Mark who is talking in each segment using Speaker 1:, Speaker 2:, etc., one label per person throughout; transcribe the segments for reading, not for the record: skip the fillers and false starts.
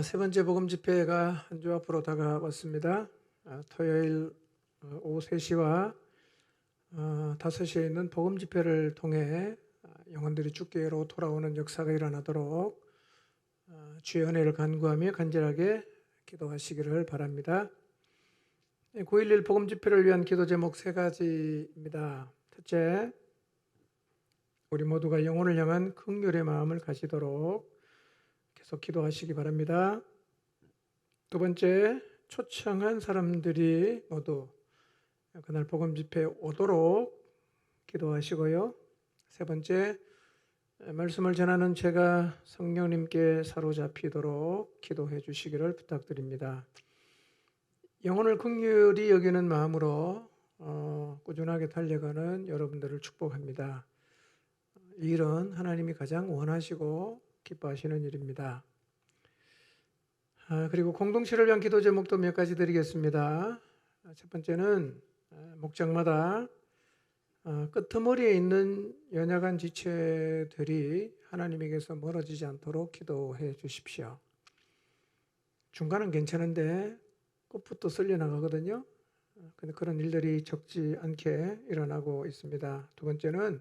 Speaker 1: 세 번째 복음 집회가 한 주 앞으로 다가왔습니다. 토요일 오후 3시와 5시에 있는 복음 집회를 통해 영혼들이 주께로 돌아오는 역사가 일어나도록 주의 은혜를 간구하며 간절하게 기도하시기를 바랍니다. 9.11 복음 집회를 위한 기도 제목 3가지입니다. 첫째, 우리 모두가 영혼을 향한 긍휼의 마음을 가지도록 계속 기도하시기 바랍니다. 두 번째, 초청한 사람들이 모두 그날 복음 집회에 오도록 기도하시고요. 세 번째, 말씀을 전하는 제가 성령님께 사로잡히도록 기도해 주시기를 부탁드립니다. 영혼을 긍휼히 여기는 마음으로 꾸준하게 달려가는 여러분들을 축복합니다. 이 일은 하나님이 가장 원하시고 기뻐하시는 일입니다. 그리고 공동체를 위한 기도 제목도 몇 가지 드리겠습니다. 첫 번째는 목장마다 끄트머리에 있는 연약한 지체들이 하나님에게서 멀어지지 않도록 기도해 주십시오. 중간은 괜찮은데 끝부터 쓸려 나가거든요. 근데 그런 일들이 적지 않게 일어나고 있습니다. 두 번째는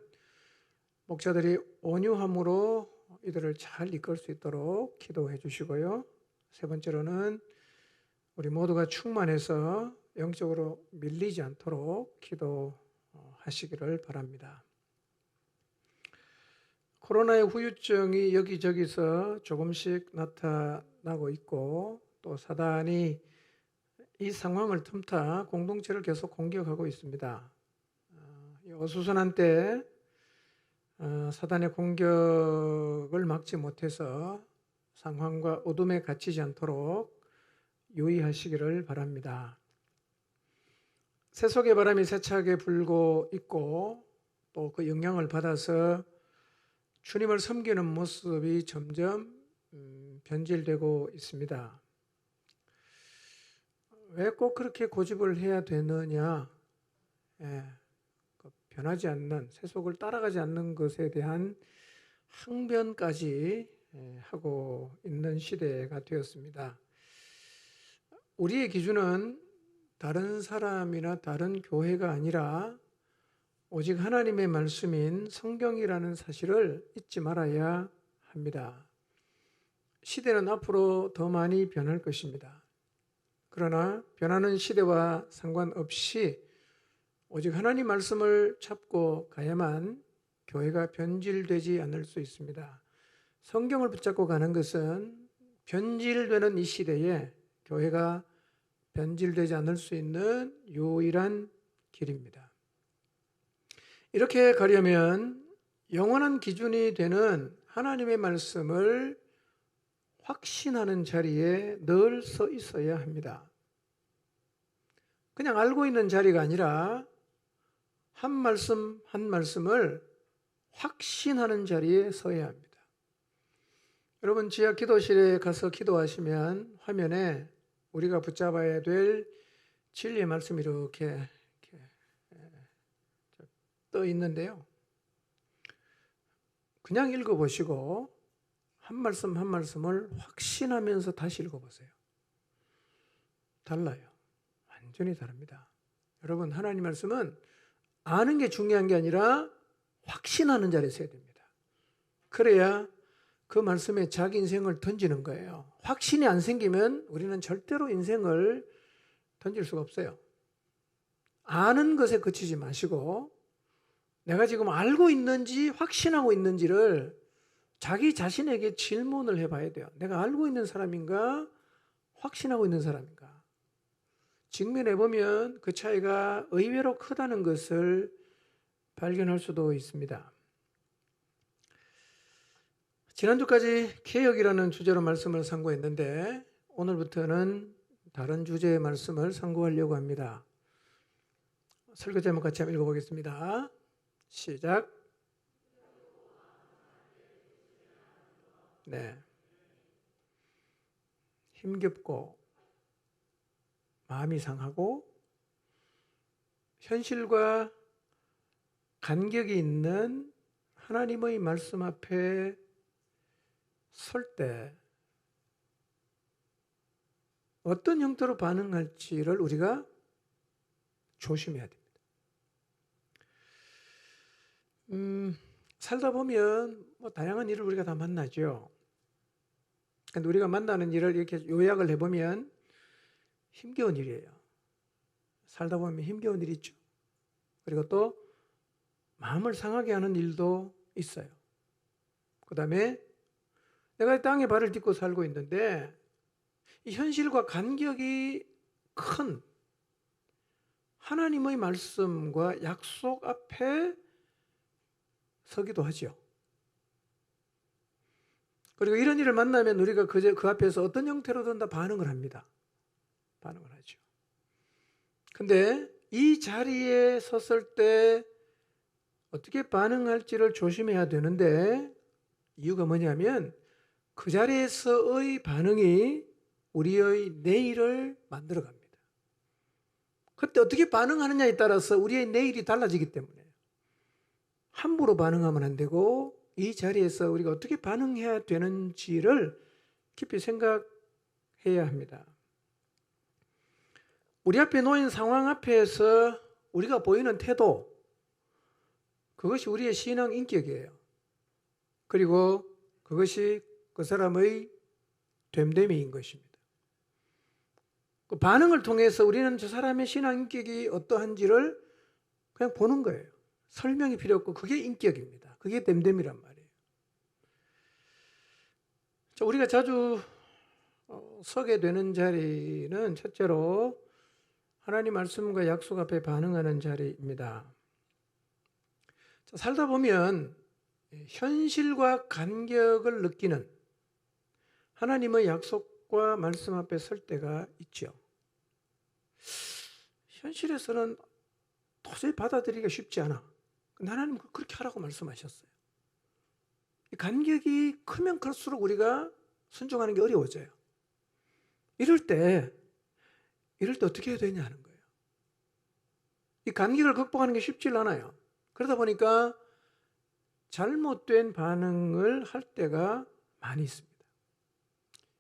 Speaker 1: 목자들이 온유함으로 이들을 잘 이끌 수 있도록 기도해 주시고요. 세 번째로는 우리 모두가 충만해서 영적으로 밀리지 않도록 기도하시기를 바랍니다. 코로나의 후유증이 여기저기서 조금씩 나타나고 있고 또 사단이 이 상황을 틈타 공동체를 계속 공격하고 있습니다. 어수선한 때 사단의 공격을 막지 못해서 상황과 어둠에 갇히지 않도록 유의하시기를 바랍니다. 세속의 바람이 세차게 불고 있고 또 그 영향을 받아서 주님을 섬기는 모습이 점점 변질되고 있습니다. 왜 꼭 그렇게 고집을 해야 되느냐? 변하지 않는, 세속을 따라가지 않는 것에 대한 항변까지 하고 있는 시대가 되었습니다. 우리의 기준은 다른 사람이나 다른 교회가 아니라 오직 하나님의 말씀인 성경이라는 사실을 잊지 말아야 합니다. 시대는 앞으로 더 많이 변할 것입니다. 그러나 변하는 시대와 상관없이 오직 하나님 말씀을 잡고 가야만 교회가 변질되지 않을 수 있습니다. 성경을 붙잡고 가는 것은 변질되는 이 시대에 교회가 변질되지 않을 수 있는 유일한 길입니다. 이렇게 가려면 영원한 기준이 되는 하나님의 말씀을 확신하는 자리에 늘 서 있어야 합니다. 그냥 알고 있는 자리가 아니라 한 말씀 한 말씀을 확신하는 자리에 서야 합니다. 여러분 지하 기도실에 가서 기도하시면 화면에 우리가 붙잡아야 될 진리의 말씀이 이렇게 떠 있는데요. 그냥 읽어보시고 한 말씀 한 말씀을 확신하면서 다시 읽어보세요. 달라요. 완전히 다릅니다. 여러분 하나님 말씀은 아는 게 중요한 게 아니라 확신하는 자리에 서야 됩니다. 그래야 그 말씀에 자기 인생을 던지는 거예요. 확신이 안 생기면 우리는 절대로 인생을 던질 수가 없어요. 아는 것에 그치지 마시고 내가 지금 알고 있는지 확신하고 있는지를 자기 자신에게 질문을 해봐야 돼요. 내가 알고 있는 사람인가? 확신하고 있는 사람인가? 직면해보면 그 차이가 의외로 크다는 것을 발견할 수도 있습니다. 지난주까지 개혁이라는 주제로 말씀을 상고했는데 오늘부터는 다른 주제의 말씀을 상고하려고 합니다. 설교 제목 같이 한번 읽어보겠습니다. 시작. 네. 힘겹고 마음이 상하고 현실과 간격이 있는 하나님의 말씀 앞에 설 때 어떤 형태로 반응할지를 우리가 조심해야 됩니다. 살다 보면 뭐 다양한 일을 우리가 다 만나죠. 근데 우리가 만나는 일을 이렇게 요약을 해보면 힘겨운 일이에요. 살다 보면 힘겨운 일이 있죠. 그리고 또 마음을 상하게 하는 일도 있어요. 그 다음에 내가 땅에 발을 딛고 살고 있는데 이 현실과 간격이 큰 하나님의 말씀과 약속 앞에 서기도 하죠. 그리고 이런 일을 만나면 우리가 그 앞에서 어떤 형태로든 다 반응을 합니다. 반응을 하죠. 근데 이 자리에 섰을 때 어떻게 반응할지를 조심해야 되는데 이유가 뭐냐면 그 자리에서의 반응이 우리의 내일을 만들어 갑니다. 그때 어떻게 반응하느냐에 따라서 우리의 내일이 달라지기 때문에 함부로 반응하면 안 되고 이 자리에서 우리가 어떻게 반응해야 되는지를 깊이 생각해야 합니다. 우리 앞에 놓인 상황 앞에서 우리가 보이는 태도, 그것이 우리의 신앙 인격이에요. 그리고 그것이 그 사람의 됨됨이인 것입니다. 그 반응을 통해서 우리는 저 사람의 신앙 인격이 어떠한지를 그냥 보는 거예요. 설명이 필요 없고 그게 인격입니다. 그게 됨됨이란 말이에요. 자, 우리가 자주 서게 되는 자리는 첫째로 하나님 말씀과 약속 앞에 반응하는 자리입니다. 자, 살다 보면 현실과 간격을 느끼는 하나님의 약속과 말씀 앞에 설 때가 있죠. 현실에서는 도저히 받아들이기가 쉽지 않아. 근데 하나님은 그렇게 하라고 말씀하셨어요. 간격이 크면 클수록 우리가 순종하는 게 어려워져요. 이럴 때 어떻게 해야 되냐는 거예요. 이 간격을 극복하는 게 쉽지 않아요. 그러다 보니까 잘못된 반응을 할 때가 많이 있습니다.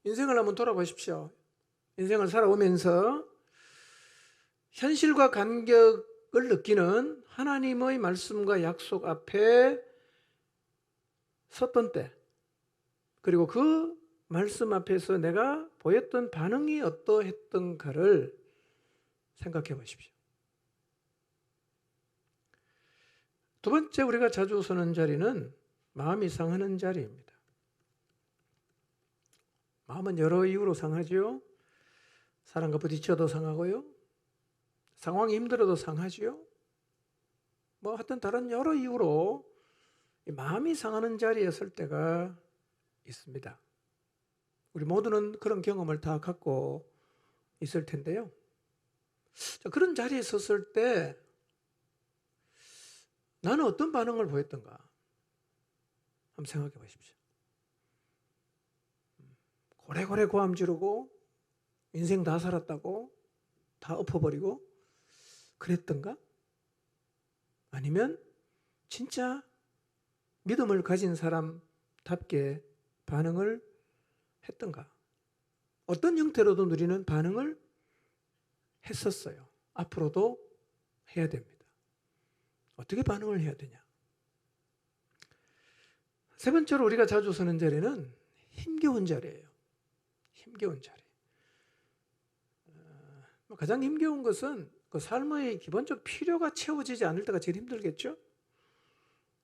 Speaker 1: 인생을 한번 돌아보십시오. 인생을 살아오면서 현실과 간격을 느끼는 하나님의 말씀과 약속 앞에 섰던 때, 그리고 그 말씀 앞에서 내가 보였던 반응이 어떠했던가를 생각해 보십시오. 두 번째 우리가 자주 서는 자리는 마음이 상하는 자리입니다. 마음은 여러 이유로 상하지요. 사람과 부딪혀도 상하고요. 상황이 힘들어도 상하지요. 뭐 하여튼 다른 여러 이유로 마음이 상하는 자리에 설 때가 있습니다. 우리 모두는 그런 경험을 다 갖고 있을 텐데요. 자, 그런 자리에 섰을 때 나는 어떤 반응을 보였던가 한번 생각해 보십시오. 고래고래 고함 지르고 인생 다 살았다고 다 엎어버리고 그랬던가? 아니면 진짜 믿음을 가진 사람답게 반응을 했던가? 어떤 형태로든 우리는 반응을 했었어요. 앞으로도 해야 됩니다. 어떻게 반응을 해야 되냐? 세 번째로 우리가 자주 서는 자리는 힘겨운 자리예요. 힘겨운 자리. 가장 힘겨운 것은 그 삶의 기본적 필요가 채워지지 않을 때가 제일 힘들겠죠?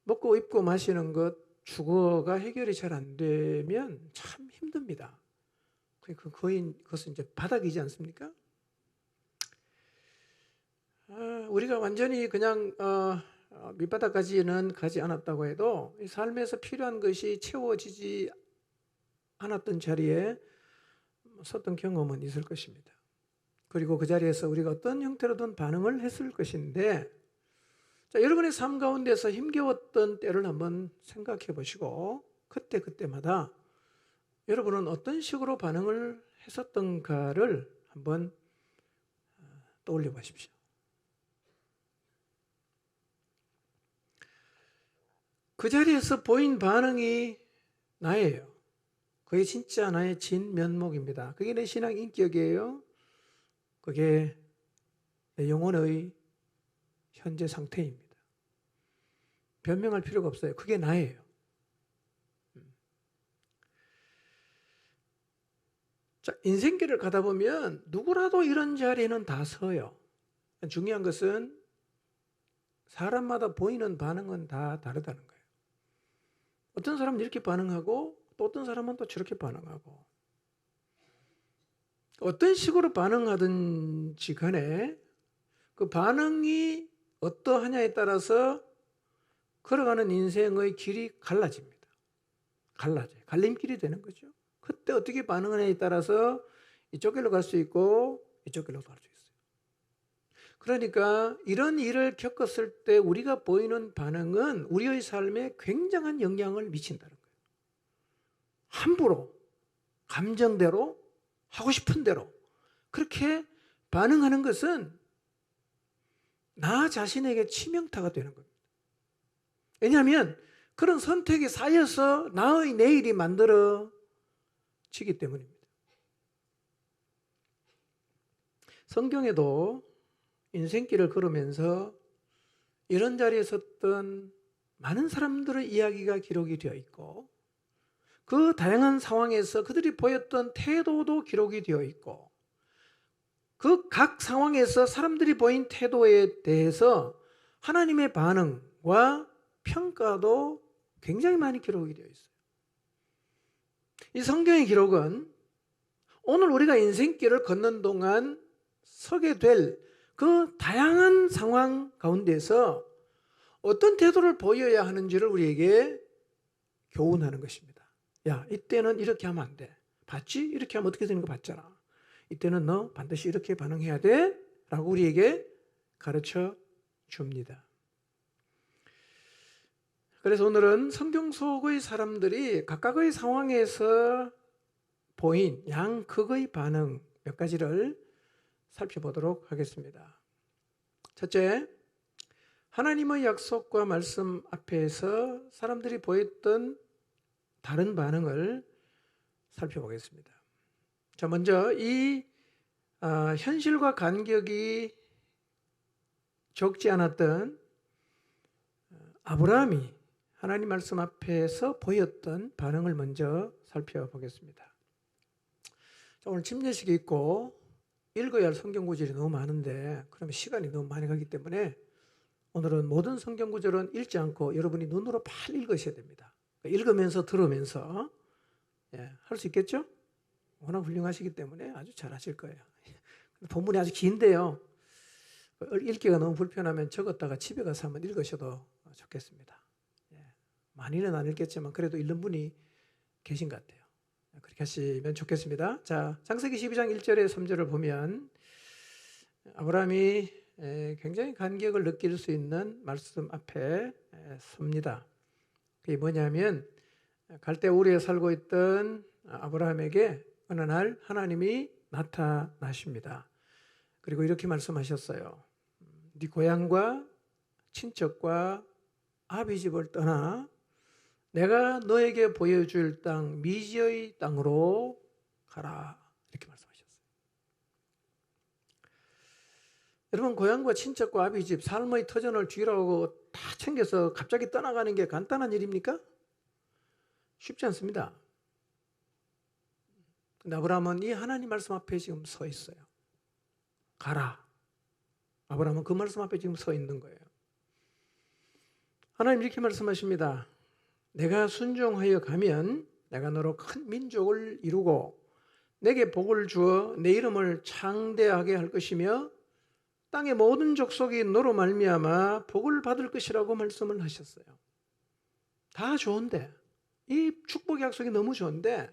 Speaker 1: 먹고 입고 마시는 것, 주거가 해결이 잘 안 되면 참 힘듭니다. 그것은 이제 바닥이지 않습니까? 우리가 완전히 그냥 밑바닥까지는 가지 않았다고 해도 이 삶에서 필요한 것이 채워지지 않았던 자리에 섰던 경험은 있을 것입니다. 그리고 그 자리에서 우리가 어떤 형태로든 반응을 했을 것인데, 자, 여러분의 삶 가운데서 힘겨웠던 때를 한번 생각해 보시고 그때마다 여러분은 어떤 식으로 반응을 했었던가를 한번 떠올려 보십시오. 그 자리에서 보인 반응이 나예요. 그게 진짜 나의 진면목입니다. 그게 내 신앙 인격이에요. 그게 내 영혼의 현재 상태입니다. 변명할 필요가 없어요. 그게 나예요. 자, 인생길을 가다 보면 누구라도 이런 자리에는 다 서요. 중요한 것은 사람마다 보이는 반응은 다 다르다는 거예요. 어떤 사람은 이렇게 반응하고 또 어떤 사람은 또 저렇게 반응하고, 어떤 식으로 반응하든지 간에 그 반응이 어떠하냐에 따라서 걸어가는 인생의 길이 갈라집니다. 갈라져요. 갈림길이 되는 거죠. 그때 어떻게 반응하냐에 따라서 이쪽 길로 갈 수 있고 이쪽 길로 갈 수 있어요. 그러니까 이런 일을 겪었을 때 우리가 보이는 반응은 우리의 삶에 굉장한 영향을 미친다는 거예요. 함부로, 감정대로, 하고 싶은 대로 그렇게 반응하는 것은 나 자신에게 치명타가 되는 겁니다. 왜냐하면 그런 선택이 쌓여서 나의 내일이 만들어지기 때문입니다. 성경에도 인생길을 걸으면서 이런 자리에 섰던 많은 사람들의 이야기가 기록이 되어 있고, 그 다양한 상황에서 그들이 보였던 태도도 기록이 되어 있고, 그 각 상황에서 사람들이 보인 태도에 대해서 하나님의 반응과 평가도 굉장히 많이 기록이 되어 있어요. 이 성경의 기록은 오늘 우리가 인생길을 걷는 동안 서게 될 그 다양한 상황 가운데서 어떤 태도를 보여야 하는지를 우리에게 교훈하는 것입니다. 야, 이때는 이렇게 하면 안 돼. 봤지? 이렇게 하면 어떻게 되는 거 봤잖아. 이때는 너 반드시 이렇게 반응해야 돼. 라고 우리에게 가르쳐 줍니다. 그래서 오늘은 성경 속의 사람들이 각각의 상황에서 보인 양극의 반응 몇 가지를 살펴보도록 하겠습니다. 첫째, 하나님의 약속과 말씀 앞에서 사람들이 보였던 다른 반응을 살펴보겠습니다. 자, 먼저 이 현실과 간격이 적지 않았던 아브라함이 하나님 말씀 앞에서 보였던 반응을 먼저 살펴보겠습니다. 자, 오늘 침례식이 있고 읽어야 할 성경 구절이 너무 많은데 그러면 시간이 너무 많이 가기 때문에 오늘은 모든 성경 구절은 읽지 않고 여러분이 눈으로 잘 읽으셔야 됩니다. 읽으면서 들으면서 할 수 있겠죠? 워낙 훌륭하시기 때문에 아주 잘하실 거예요. 본문이 아주 긴데요. 읽기가 너무 불편하면 적었다가 집에 가서 한번 읽으셔도 좋겠습니다. 많이는 안 읽겠지만 그래도 읽는 분이 계신 것 같아요. 그렇게 하시면 좋겠습니다. 자, 창세기 12장 1절에 3절을 보면 아브라함이 굉장히 간격을 느낄 수 있는 말씀 앞에 섭니다. 그게 뭐냐면 갈대 우리에 살고 있던 아브라함에게 어느 날 하나님이 나타나십니다. 그리고 이렇게 말씀하셨어요. 네 고향과 친척과 아비집을 떠나 내가 너에게 보여줄 땅 미지의 땅으로 가라. 이렇게 말씀하셨어요. 여러분, 고향과 친척과 아비집, 삶의 터전을 뒤로하고 다 챙겨서 갑자기 떠나가는 게 간단한 일입니까? 쉽지 않습니다. 근데 아브라함은 이 하나님 말씀 앞에 지금 서 있어요. 가라. 아브라함은 그 말씀 앞에 지금 서 있는 거예요. 하나님 이렇게 말씀하십니다. 내가 순종하여 가면 내가 너로 큰 민족을 이루고 내게 복을 주어 내 이름을 창대하게 할 것이며 땅의 모든 족속이 너로 말미암아 복을 받을 것이라고 말씀을 하셨어요. 다 좋은데 이 축복의 약속이 너무 좋은데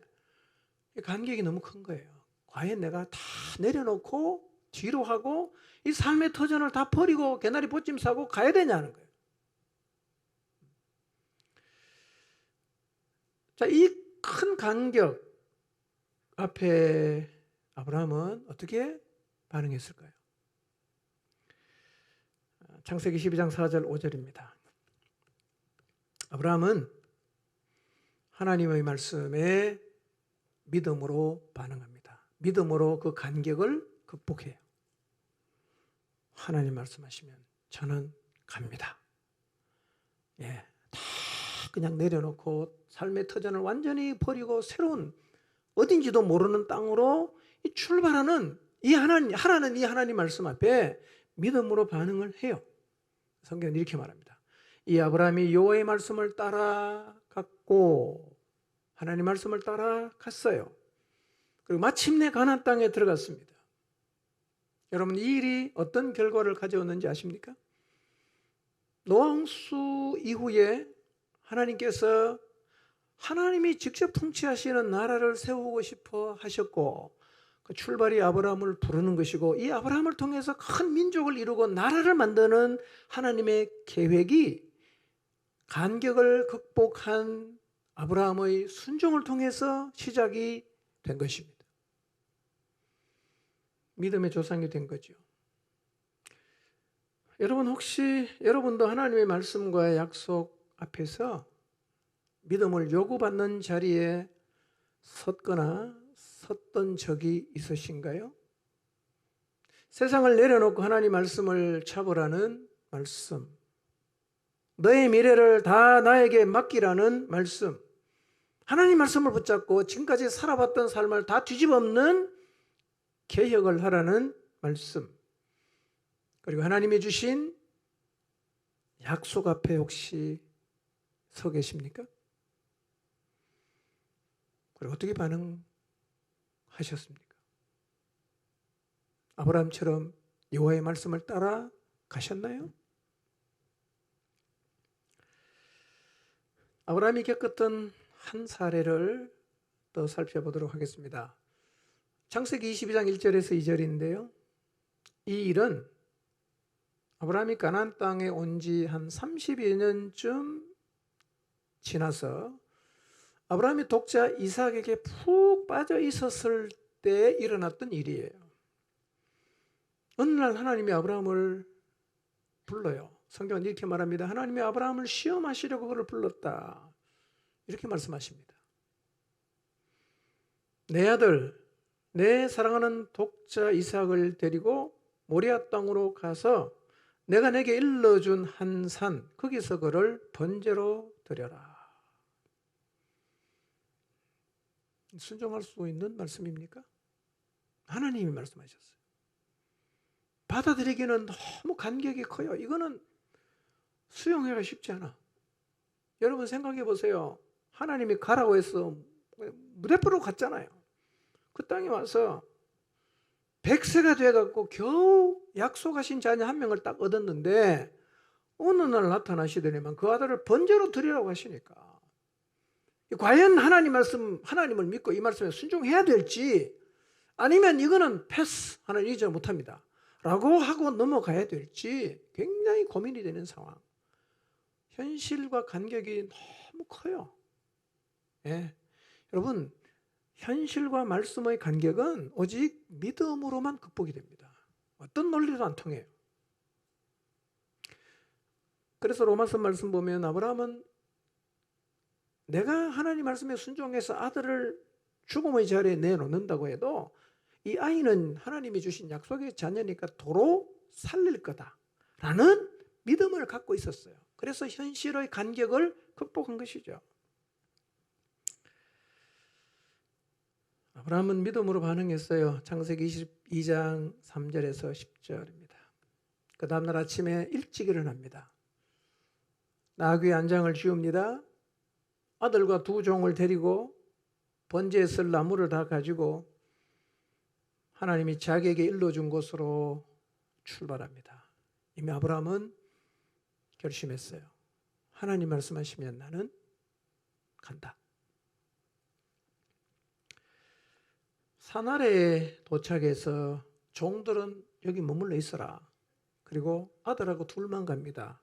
Speaker 1: 간격이 너무 큰 거예요. 과연 내가 다 내려놓고 뒤로 하고 이 삶의 터전을 다 버리고 개나리 보찜 사고 가야 되냐는 거예요. 자, 이 큰 간격 앞에 아브라함은 어떻게 반응했을까요? 창세기 12장 4절 5절입니다. 아브라함은 하나님의 말씀에 믿음으로 반응합니다. 믿음으로 그 간격을 극복해요. 하나님 말씀하시면 저는 갑니다. 예, 다 그냥 내려놓고 삶의 터전을 완전히 버리고 새로운 어딘지도 모르는 땅으로 출발하는 이 하나님 말씀 앞에 믿음으로 반응을 해요. 성경은 이렇게 말합니다. 이 아브라함이 여호와의 말씀을 따라갔고 하나님 말씀을 따라갔어요. 그리고 마침내 가나안 땅에 들어갔습니다. 여러분, 이 일이 어떤 결과를 가져왔는지 아십니까? 노아 홍수 이후에 하나님께서 하나님이 직접 통치하시는 나라를 세우고 싶어 하셨고 그 출발이 아브라함을 부르는 것이고 이 아브라함을 통해서 큰 민족을 이루고 나라를 만드는 하나님의 계획이 간격을 극복한 아브라함의 순종을 통해서 시작이 된 것입니다. 믿음의 조상이 된 거죠. 여러분, 혹시 여러분도 하나님의 말씀과 약속 앞에서 믿음을 요구받는 자리에 섰던 적이 있으신가요? 세상을 내려놓고 하나님 말씀을 잡으라는 말씀, 너의 미래를 다 나에게 맡기라는 말씀, 하나님 말씀을 붙잡고 지금까지 살아봤던 삶을 다 뒤집어엎는 개혁을 하라는 말씀, 그리고 하나님이 주신 약속 앞에 혹시 서 계십니까? 그리고 어떻게 반응하셨습니까? 아브라함처럼 여호와의 말씀을 따라 가셨나요? 아브라함이 겪었던 한 사례를 더 살펴보도록 하겠습니다. 창세기 22장 1절에서 2절인데요. 이 일은 아브라함이 가나안 땅에 온 지 한 30여 년쯤 지나서 아브라함이 독자 이삭에게 푹 빠져 있었을 때 일어났던 일이에요. 어느 날 하나님이 아브라함을 불러요. 성경은 이렇게 말합니다. 하나님이 아브라함을 시험하시려고 그를 불렀다. 이렇게 말씀하십니다. 내 아들, 내 사랑하는 독자 이삭을 데리고 모리아 땅으로 가서 내가 내게 일러준 한 산, 거기서 그를 번제로 드려라. 순종할 수 있는 말씀입니까? 하나님이 말씀하셨어요. 받아들이기는 너무 간격이 커요. 이거는 수용하기가 쉽지 않아. 여러분 생각해 보세요. 하나님이 가라고 해서 무대포로 갔잖아요. 그 땅에 와서 100세가 돼갖고 겨우 약속하신 자녀 한 명을 딱 얻었는데 어느 날 나타나시더니만 그 아들을 번제로 드리라고 하시니까 과연 하나님을 믿고 이 말씀에 순종해야 될지 아니면 이거는 패스, 하나님 이제 못합니다 라고 하고 넘어가야 될지 굉장히 고민이 되는 상황. 현실과 간격이 너무 커요. 예. 여러분, 현실과 말씀의 간격은 오직 믿음으로만 극복이 됩니다. 어떤 논리도 안 통해요. 그래서 로마서 말씀 보면 아브라함은 내가 하나님 말씀에 순종해서 아들을 죽음의 자리에 내놓는다고 해도 이 아이는 하나님이 주신 약속의 자녀니까 도로 살릴 거다라는 믿음을 갖고 있었어요. 그래서 현실의 간격을 극복한 것이죠. 아브라함은 믿음으로 반응했어요. 창세기 22장 3절에서 10절입니다. 그 다음날 아침에 일찍 일어납니다. 나귀 한 장을 지웁니다. 아들과 두 종을 데리고 번제에 쓸 나무를 다 가지고 하나님이 자기에게 일러준 곳으로 출발합니다. 이미 아브라함은 결심했어요. 하나님 말씀하시면 나는 간다. 산 아래에 도착해서 종들은 여기 머물러 있어라. 그리고 아들하고 둘만 갑니다.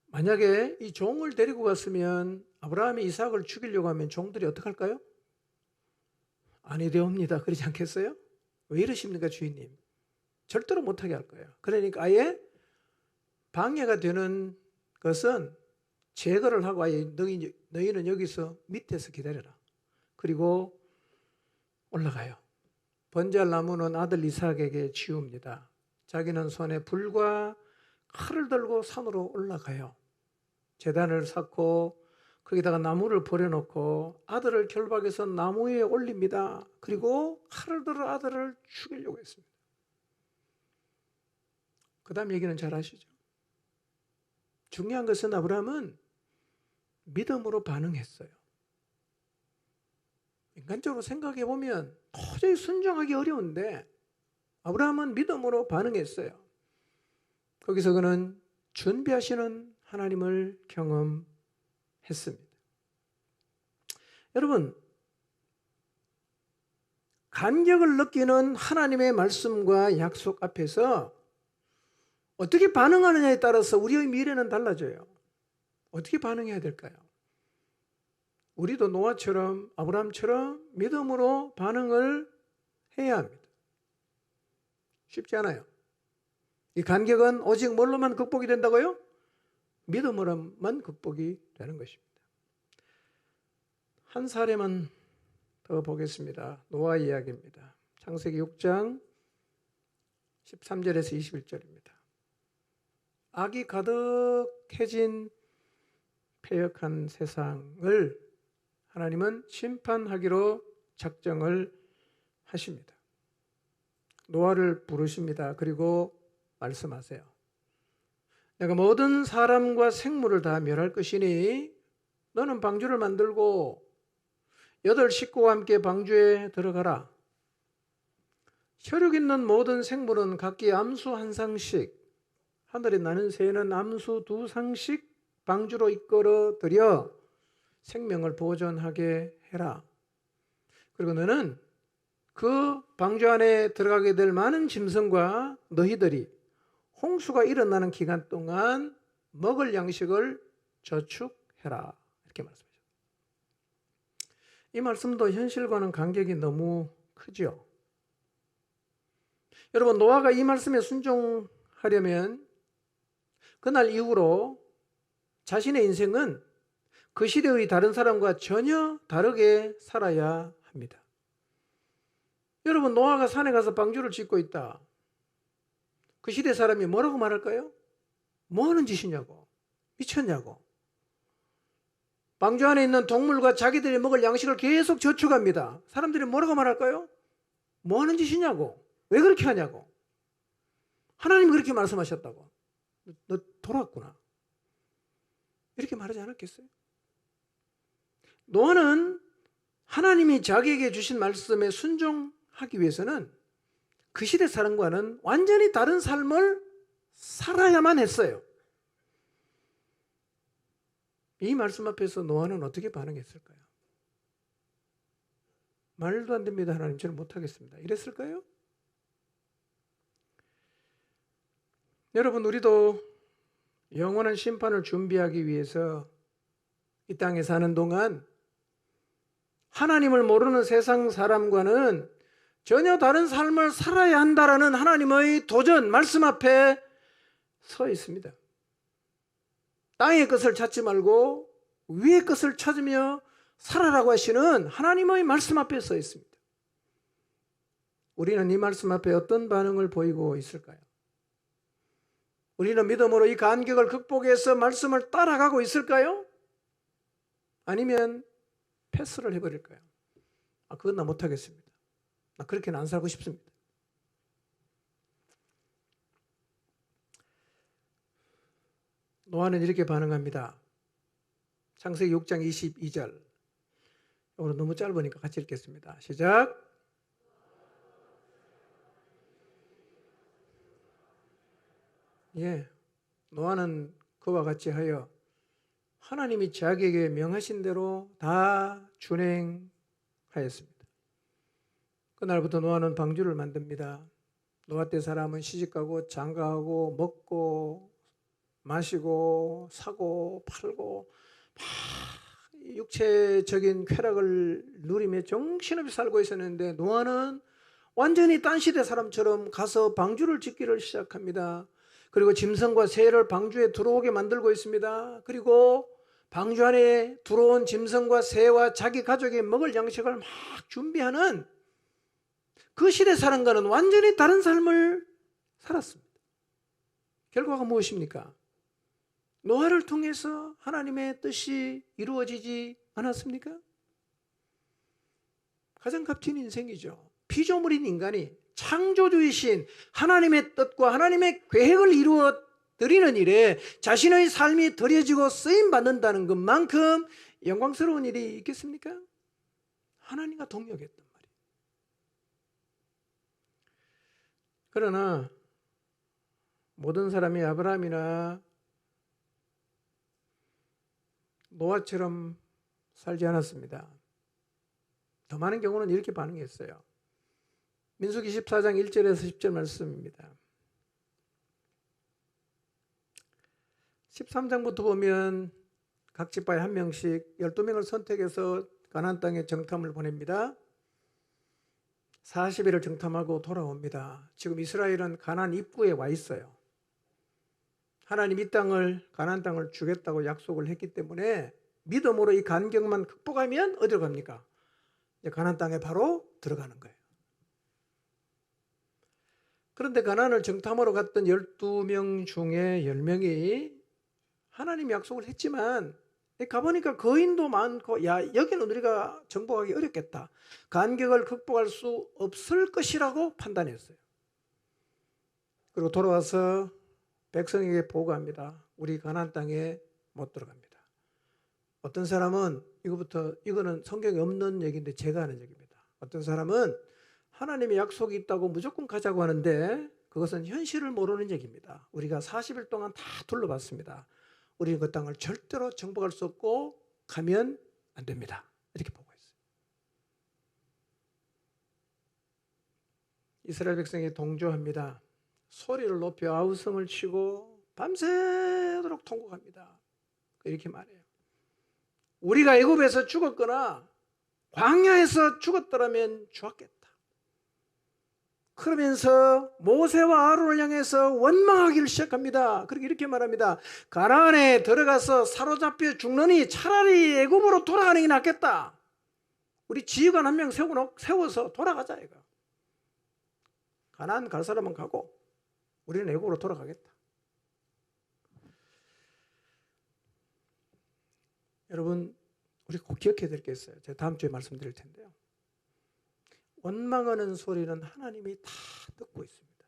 Speaker 1: 만약에 이 종을 데리고 갔으면 아브라함이 이삭을 죽이려고 하면 종들이 어떡할까요? 아니 되옵니다. 그러지 않겠어요? 왜 이러십니까 주인님? 절대로 못하게 할 거예요. 그러니까 아예 방해가 되는 것은 제거를 하고 아예 너희는 여기서 밑에서 기다려라. 그리고 올라가요. 번제할 나무는 아들 이삭에게 지웁니다. 자기는 손에 불과 칼을 들고 산으로 올라가요. 제단을 쌓고 거기다가 나무를 버려놓고 아들을 결박해서 나무 위에 올립니다. 그리고 칼을 들어 아들을 죽이려고 했습니다. 그 다음 얘기는 잘 아시죠? 중요한 것은 아브라함은 믿음으로 반응했어요. 인간적으로 생각해 보면 도저히 순종하기 어려운데 아브라함은 믿음으로 반응했어요. 거기서 그는 준비하시는 하나님을 경험했습니다. 여러분, 간격을 느끼는 하나님의 말씀과 약속 앞에서 어떻게 반응하느냐에 따라서 우리의 미래는 달라져요. 어떻게 반응해야 될까요? 우리도 노아처럼 아브라함처럼 믿음으로 반응을 해야 합니다. 쉽지 않아요. 이 간격은 오직 뭘로만 극복이 된다고요? 믿음으로만 극복이 되는 것입니다. 한 사례만 더 보겠습니다. 노아 이야기입니다. 창세기 6장 13절에서 21절입니다. 악이 가득해진 패역한 세상을 하나님은 심판하기로 작정을 하십니다. 노아를 부르십니다. 그리고 말씀하세요. 내가 모든 사람과 생물을 다 멸할 것이니 너는 방주를 만들고 8 식구와 함께 방주에 들어가라. 혈육 있는 모든 생물은 각기 암수 1상씩, 하늘에 나는 새는 암수 2상씩 방주로 이끌어 들여 생명을 보존하게 해라. 그리고 너는 그 방주 안에 들어가게 될 많은 짐승과 너희들이 홍수가 일어나는 기간 동안 먹을 양식을 저축해라. 이렇게 말씀하셨습니다. 이 말씀도 현실과는 간격이 너무 크죠. 여러분, 노아가 이 말씀에 순종하려면 그날 이후로 자신의 인생은 그 시대의 다른 사람과 전혀 다르게 살아야 합니다. 여러분, 노아가 산에 가서 방주를 짓고 있다. 그 시대 사람이 뭐라고 말할까요? 뭐 하는 짓이냐고. 미쳤냐고. 방주 안에 있는 동물과 자기들이 먹을 양식을 계속 저축합니다. 사람들이 뭐라고 말할까요? 뭐 하는 짓이냐고. 왜 그렇게 하냐고. 하나님이 그렇게 말씀하셨다고. 너 돌아왔구나. 이렇게 말하지 않았겠어요? 노아는 하나님이 자기에게 주신 말씀에 순종하기 위해서는 그 시대 사람과는 완전히 다른 삶을 살아야만 했어요. 이 말씀 앞에서 노아는 어떻게 반응했을까요? 말도 안 됩니다. 하나님, 저는 못하겠습니다. 이랬을까요? 여러분, 우리도 영원한 심판을 준비하기 위해서 이 땅에 사는 동안 하나님을 모르는 세상 사람과는 전혀 다른 삶을 살아야 한다라는 하나님의 도전, 말씀 앞에 서 있습니다. 땅의 것을 찾지 말고 위의 것을 찾으며 살아라고 하시는 하나님의 말씀 앞에 서 있습니다. 우리는 이 말씀 앞에 어떤 반응을 보이고 있을까요? 우리는 믿음으로 이 간격을 극복해서 말씀을 따라가고 있을까요? 아니면 패스를 해버릴까요? 그건 나 못하겠습니다. 나 그렇게는 안 살고 싶습니다. 노아는 이렇게 반응합니다. 창세기 6장 22절. 오늘 너무 짧으니까 같이 읽겠습니다. 시작. 노아는 그와 같이 하여 하나님이 자기에게 명하신 대로 다 준행하였습니다. 그날부터 노아는 방주를 만듭니다. 노아 때 사람은 시집가고 장가하고 먹고 마시고 사고 팔고 막 육체적인 쾌락을 누리며 정신없이 살고 있었는데 노아는 완전히 딴 시대 사람처럼 가서 방주를 짓기를 시작합니다. 그리고 짐승과 새를 방주에 들어오게 만들고 있습니다. 그리고 방주 안에 들어온 짐승과 새와 자기 가족이 먹을 양식을 막 준비하는 그 시대 사람과는 완전히 다른 삶을 살았습니다. 결과가 무엇입니까? 노아를 통해서 하나님의 뜻이 이루어지지 않았습니까? 가장 값진 인생이죠. 피조물인 인간이 창조주이신 하나님의 뜻과 하나님의 계획을 이루어 드리는 일에 자신의 삶이 드려지고 쓰임받는다는 것만큼 영광스러운 일이 있겠습니까? 하나님과 동역했단 말이에요. 그러나 모든 사람이 아브라함이나 노아처럼 살지 않았습니다. 더 많은 경우는 이렇게 반응했어요. 민수기 14장 1절에서 10절 말씀입니다. 13장부터 보면 각 지파에 한 명씩 12명을 선택해서 가나안 땅에 정탐을 보냅니다. 40일을 정탐하고 돌아옵니다. 지금 이스라엘은 가나안 입구에 와 있어요. 하나님 이 땅을, 가나안 땅을 주겠다고 약속을 했기 때문에 믿음으로 이 간격만 극복하면 어디로 갑니까? 가나안 땅에 바로 들어가는 거예요. 그런데 가나안을 정탐하러 갔던 12명 중에 10명이 하나님 약속을 했지만 가보니까 거인도 많고 여기는 우리가 정복하기 어렵겠다. 간격을 극복할 수 없을 것이라고 판단했어요. 그리고 돌아와서 백성에게 보고합니다. 우리 가나안 땅에 못 들어갑니다. 어떤 사람은 이거는 성경에 없는 얘기인데 제가 하는 얘기입니다. 어떤 사람은 하나님의 약속이 있다고 무조건 가자고 하는데 그것은 현실을 모르는 얘기입니다. 우리가 40일 동안 다 둘러봤습니다. 우리는 그 땅을 절대로 정복할 수 없고 가면 안 됩니다. 이렇게 보고했어요. 이스라엘 백성이 동조합니다. 소리를 높여 아우성을 치고 밤새도록 통곡합니다. 이렇게 말해요. 우리가 애굽에서 죽었거나 광야에서 죽었더라면 좋았겠다. 그러면서 모세와 아론을 향해서 원망하기를 시작합니다. 그렇게 이렇게 말합니다. 가나안에 들어가서 사로잡혀 죽느니 차라리 애굽으로 돌아가는 게 낫겠다. 우리 지휘관 한 명 세워서 돌아가자 이거. 가나안 갈 사람은 가고 우리는 애굽으로 돌아가겠다. 여러분 우리 꼭 기억해야 될 게 있어요. 제가 다음 주에 말씀드릴 텐데요. 원망하는 소리는 하나님이 다 듣고 있습니다.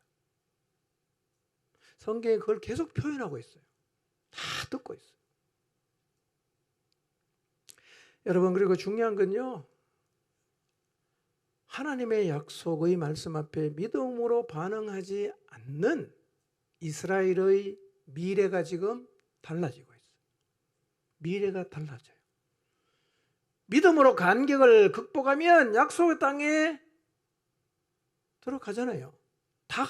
Speaker 1: 성경에 그걸 계속 표현하고 있어요. 다 듣고 있어요. 여러분 그리고 중요한 건요. 하나님의 약속의 말씀 앞에 믿음으로 반응하지 않는 이스라엘의 미래가 지금 달라지고 있어요. 미래가 달라져요. 믿음으로 간격을 극복하면 약속의 땅에 들어가잖아요. 다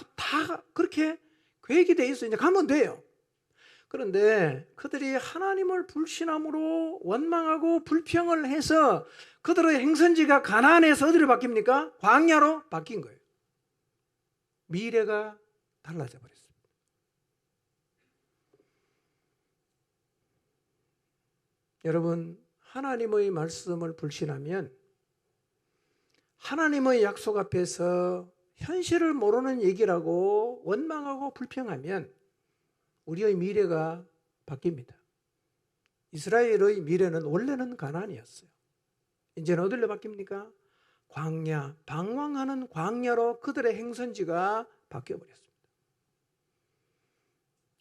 Speaker 1: 그렇게 계획이 돼 있어요. 이제 가면 돼요. 그런데 그들이 하나님을 불신함으로 원망하고 불평을 해서 그들의 행선지가 가나안에서 어디로 바뀝니까? 광야로 바뀐 거예요. 미래가 달라져 버렸습니다. 여러분 하나님의 말씀을 불신하면 하나님의 약속 앞에서 현실을 모르는 얘기라고 원망하고 불평하면 우리의 미래가 바뀝니다. 이스라엘의 미래는 원래는 가나안이었어요. 이제는 어디로 바뀝니까? 광야, 방황하는 광야로 그들의 행선지가 바뀌어버렸습니다.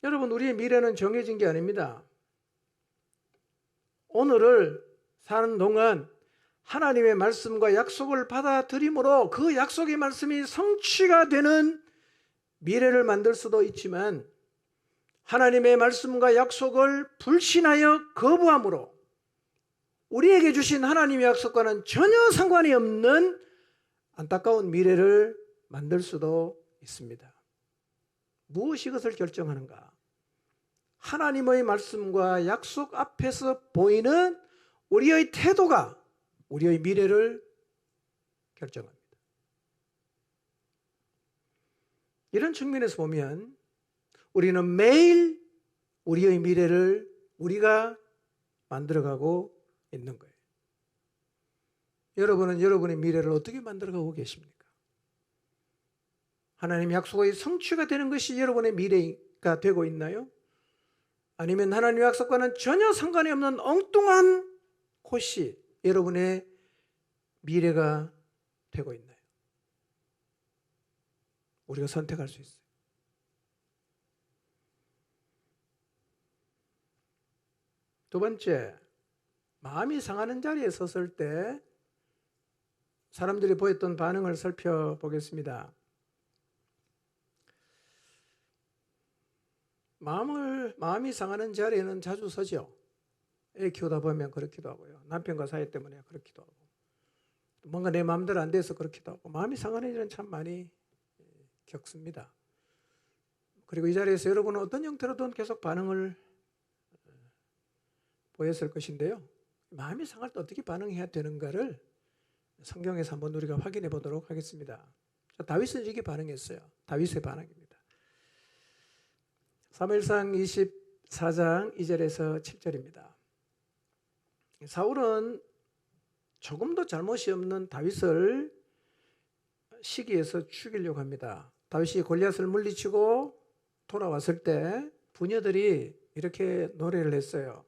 Speaker 1: 여러분 우리의 미래는 정해진 게 아닙니다. 오늘을 사는 동안 하나님의 말씀과 약속을 받아들임으로 그 약속의 말씀이 성취가 되는 미래를 만들 수도 있지만 하나님의 말씀과 약속을 불신하여 거부함으로 우리에게 주신 하나님의 약속과는 전혀 상관이 없는 안타까운 미래를 만들 수도 있습니다. 무엇이 그것을 결정하는가? 하나님의 말씀과 약속 앞에서 보이는 우리의 태도가 우리의 미래를 결정합니다. 이런 측면에서 보면 우리는 매일 우리의 미래를 우리가 만들어가고 있는 거예요. 여러분은 여러분의 미래를 어떻게 만들어가고 계십니까? 하나님의 약속의 성취가 되는 것이 여러분의 미래가 되고 있나요? 아니면 하나님의 약속과는 전혀 상관이 없는 엉뚱한 곳이 여러분의 미래가 되고 있나요? 우리가 선택할 수 있어요. 두 번째, 마음이 상하는 자리에 섰을 때 사람들이 보였던 반응을 살펴보겠습니다. 마음이 상하는 자리에는 자주 서죠. 애 키우다 보면 그렇기도 하고요. 남편과 사이 때문에 그렇기도 하고, 뭔가 내 마음대로 안 돼서 그렇기도 하고, 마음이 상하는 일은 참 많이 겪습니다. 그리고 이 자리에서 여러분은 어떤 형태로든 계속 반응을 보였을 것인데요. 마음이 상할 때 어떻게 반응해야 되는가를 성경에서 한번 우리가 확인해 보도록 하겠습니다. 다윗은 이렇게 반응했어요. 다윗의 반응입니다. 사무엘상 24장 2절에서 7절입니다. 사울은 조금도 잘못이 없는 다윗을 시기에서 죽이려고 합니다. 다윗이 골리앗을 물리치고 돌아왔을 때 부녀들이 이렇게 노래를 했어요.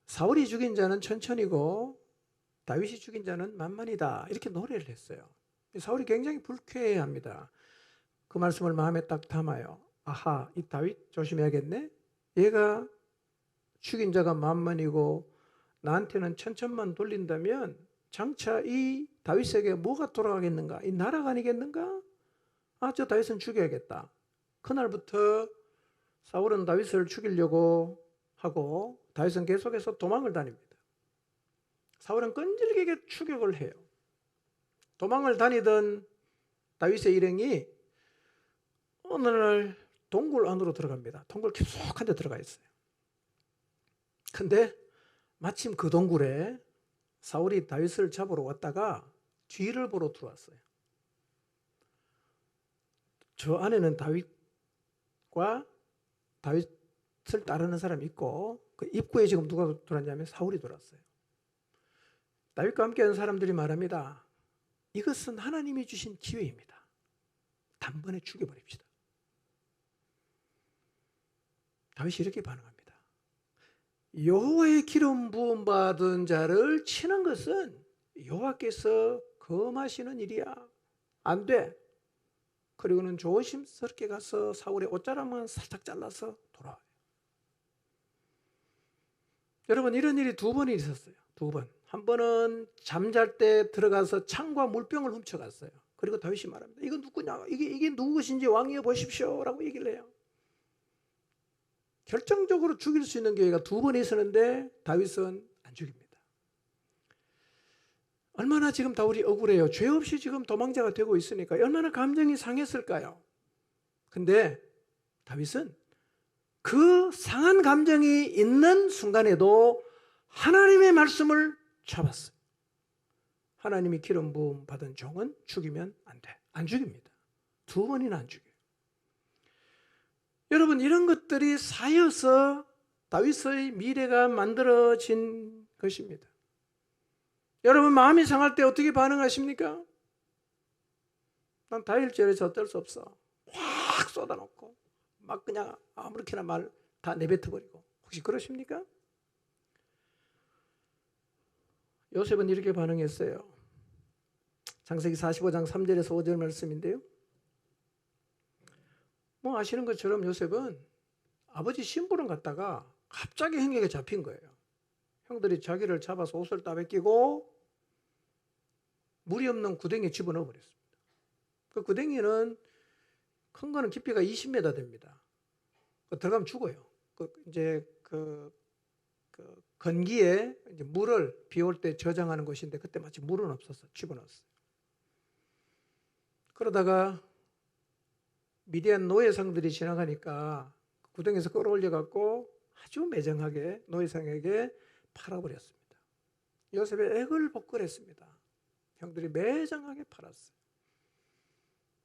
Speaker 1: 사울이 죽인 자는 천천히고 다윗이 죽인 자는 만만이다. 이렇게 노래를 했어요. 사울이 굉장히 불쾌해합니다. 그 말씀을 마음에 딱 담아요. 아하, 이 다윗 조심해야겠네. 얘가 죽인 자가 만만이고 나한테는 천천만 돌린다면 장차 이 다윗에게 뭐가 돌아가겠는가? 이 나라가 아니겠는가? 저 다윗은 죽여야겠다. 그날부터 사울은 다윗을 죽이려고 하고 다윗은 계속해서 도망을 다닙니다. 사울은 끈질기게 추격을 해요. 도망을 다니던 다윗의 일행이 어느 날 동굴 안으로 들어갑니다. 동굴 깊숙한 데 들어가 있어요. 근데 마침 그 동굴에 사울이 다윗을 잡으러 왔다가 뒤를 보러 들어왔어요. 저 안에는 다윗과 다윗을 따르는 사람이 있고 그 입구에 지금 누가 들어왔냐면 사울이 들어왔어요. 다윗과 함께하는 사람들이 말합니다. 이것은 하나님이 주신 기회입니다. 단번에 죽여버립시다. 다윗이 이렇게 반응합니다. 여호와의 기름 부음 받은 자를 치는 것은 여호와께서 금하시는 일이야. 안 돼. 그리고는 조심스럽게 가서 사울의 옷자락만 살짝 잘라서 돌아와요. 여러분, 이런 일이 두 번이 있었어요. 두 번. 한 번은 잠잘 때 들어가서 창과 물병을 훔쳐갔어요. 그리고 다윗이 말합니다. 이건 누구냐? 이게 누구신지 왕이여 보십시오. 라고 얘기를 해요. 결정적으로 죽일 수 있는 기회가 두 번 있었는데 다윗은 안 죽입니다. 얼마나 지금 다윗이 억울해요. 죄 없이 지금 도망자가 되고 있으니까 얼마나 감정이 상했을까요? 근데 다윗은 그 상한 감정이 있는 순간에도 하나님의 말씀을 잡았어요. 하나님이 기름 부음 받은 종은 죽이면 안 돼. 안 죽입니다. 두 번이나 안 죽여요. 여러분, 이런 것들이 쌓여서 다윗의 미래가 만들어진 것입니다. 여러분, 마음이 상할 때 어떻게 반응하십니까? 난 다일절에서 어쩔 수 없어. 확 쏟아놓고 막 그냥 아무렇게나 말 다 내뱉어버리고. 혹시 그러십니까? 요셉은 이렇게 반응했어요. 창세기 45장 3절에서 5절 말씀인데요. 뭐 아시는 것처럼 요셉은 아버지 심부름 갔다가 갑자기 형에게 잡힌 거예요. 형들이 자기를 잡아서 옷을 따베끼고 물이 없는 구덩이에 집어넣어 버렸습니다. 그 구덩이는 큰 거는 깊이가 20m 됩니다. 들어가면 죽어요. 그 건기에 이제 물을 비 올 때 저장하는 곳인데 그때 마치 물은 없어서 집어넣었어요. 그러다가 미디안 노예상들이 지나가니까 구덩이에서 끌어올려 갖고 아주 매정하게 노예상에게 팔아버렸습니다. 요셉의 액을 복걸했습니다. 형들이 매정하게 팔았어요.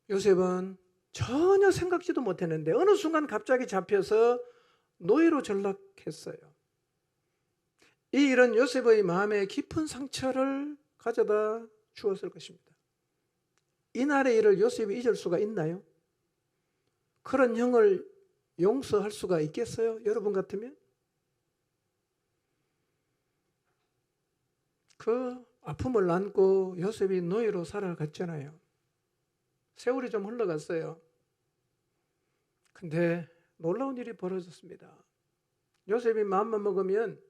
Speaker 1: 요셉은 전혀 생각지도 못했는데 어느 순간 갑자기 잡혀서 노예로 전락했어요. 이 일은 요셉의 마음에 깊은 상처를 가져다 주었을 것입니다. 이날의 일을 요셉이 잊을 수가 있나요? 그런 형을 용서할 수가 있겠어요? 여러분 같으면? 그 아픔을 안고 요셉이 노예로 살아갔잖아요. 세월이 좀 흘러갔어요. 근데 놀라운 일이 벌어졌습니다. 요셉이 마음만 먹으면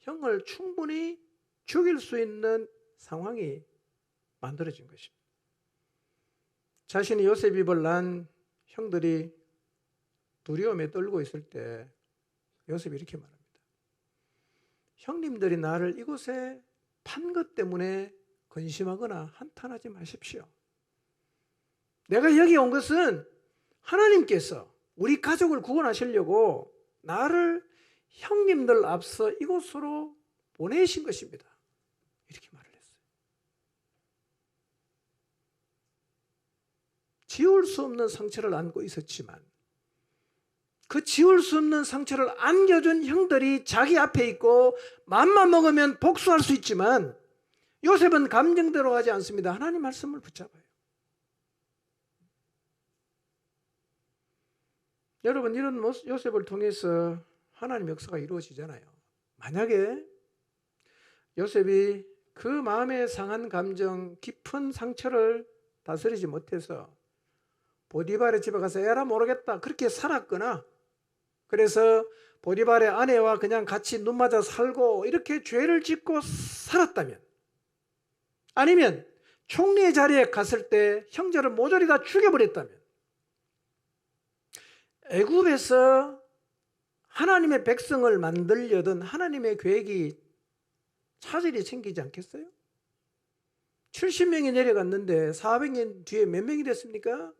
Speaker 1: 형을 충분히 죽일 수 있는 상황이 만들어진 것입니다. 자신이 요셉 입을 난 형들이 두려움에 떨고 있을 때 요셉이 이렇게 말합니다. 형님들이 나를 이곳에 판 것 때문에 근심하거나 한탄하지 마십시오. 내가 여기 온 것은 하나님께서 우리 가족을 구원하시려고 나를 형님들 앞서 이곳으로 보내신 것입니다. 이렇게 말을 했어요. 지울 수 없는 상처를 안고 있었지만 그 지울 수 없는 상처를 안겨준 형들이 자기 앞에 있고 맘만 먹으면 복수할 수 있지만 요셉은 감정대로 하지 않습니다. 하나님 말씀을 붙잡아요. 여러분, 이런 요셉을 통해서 하나님 역사가 이루어지잖아요. 만약에 요셉이 그 마음의 상한 감정, 깊은 상처를 다스리지 못해서 보디발의 집에 가서 에라 모르겠다 그렇게 살았거나, 그래서 보디발의 아내와 그냥 같이 눈 맞아 살고 이렇게 죄를 짓고 살았다면, 아니면 총리의 자리에 갔을 때 형제를 모조리 다 죽여버렸다면, 애굽에서 하나님의 백성을 만들려던 하나님의 계획이 차질이 생기지 않겠어요? 70명이 내려갔는데 400년 뒤에 몇 명이 됐습니까?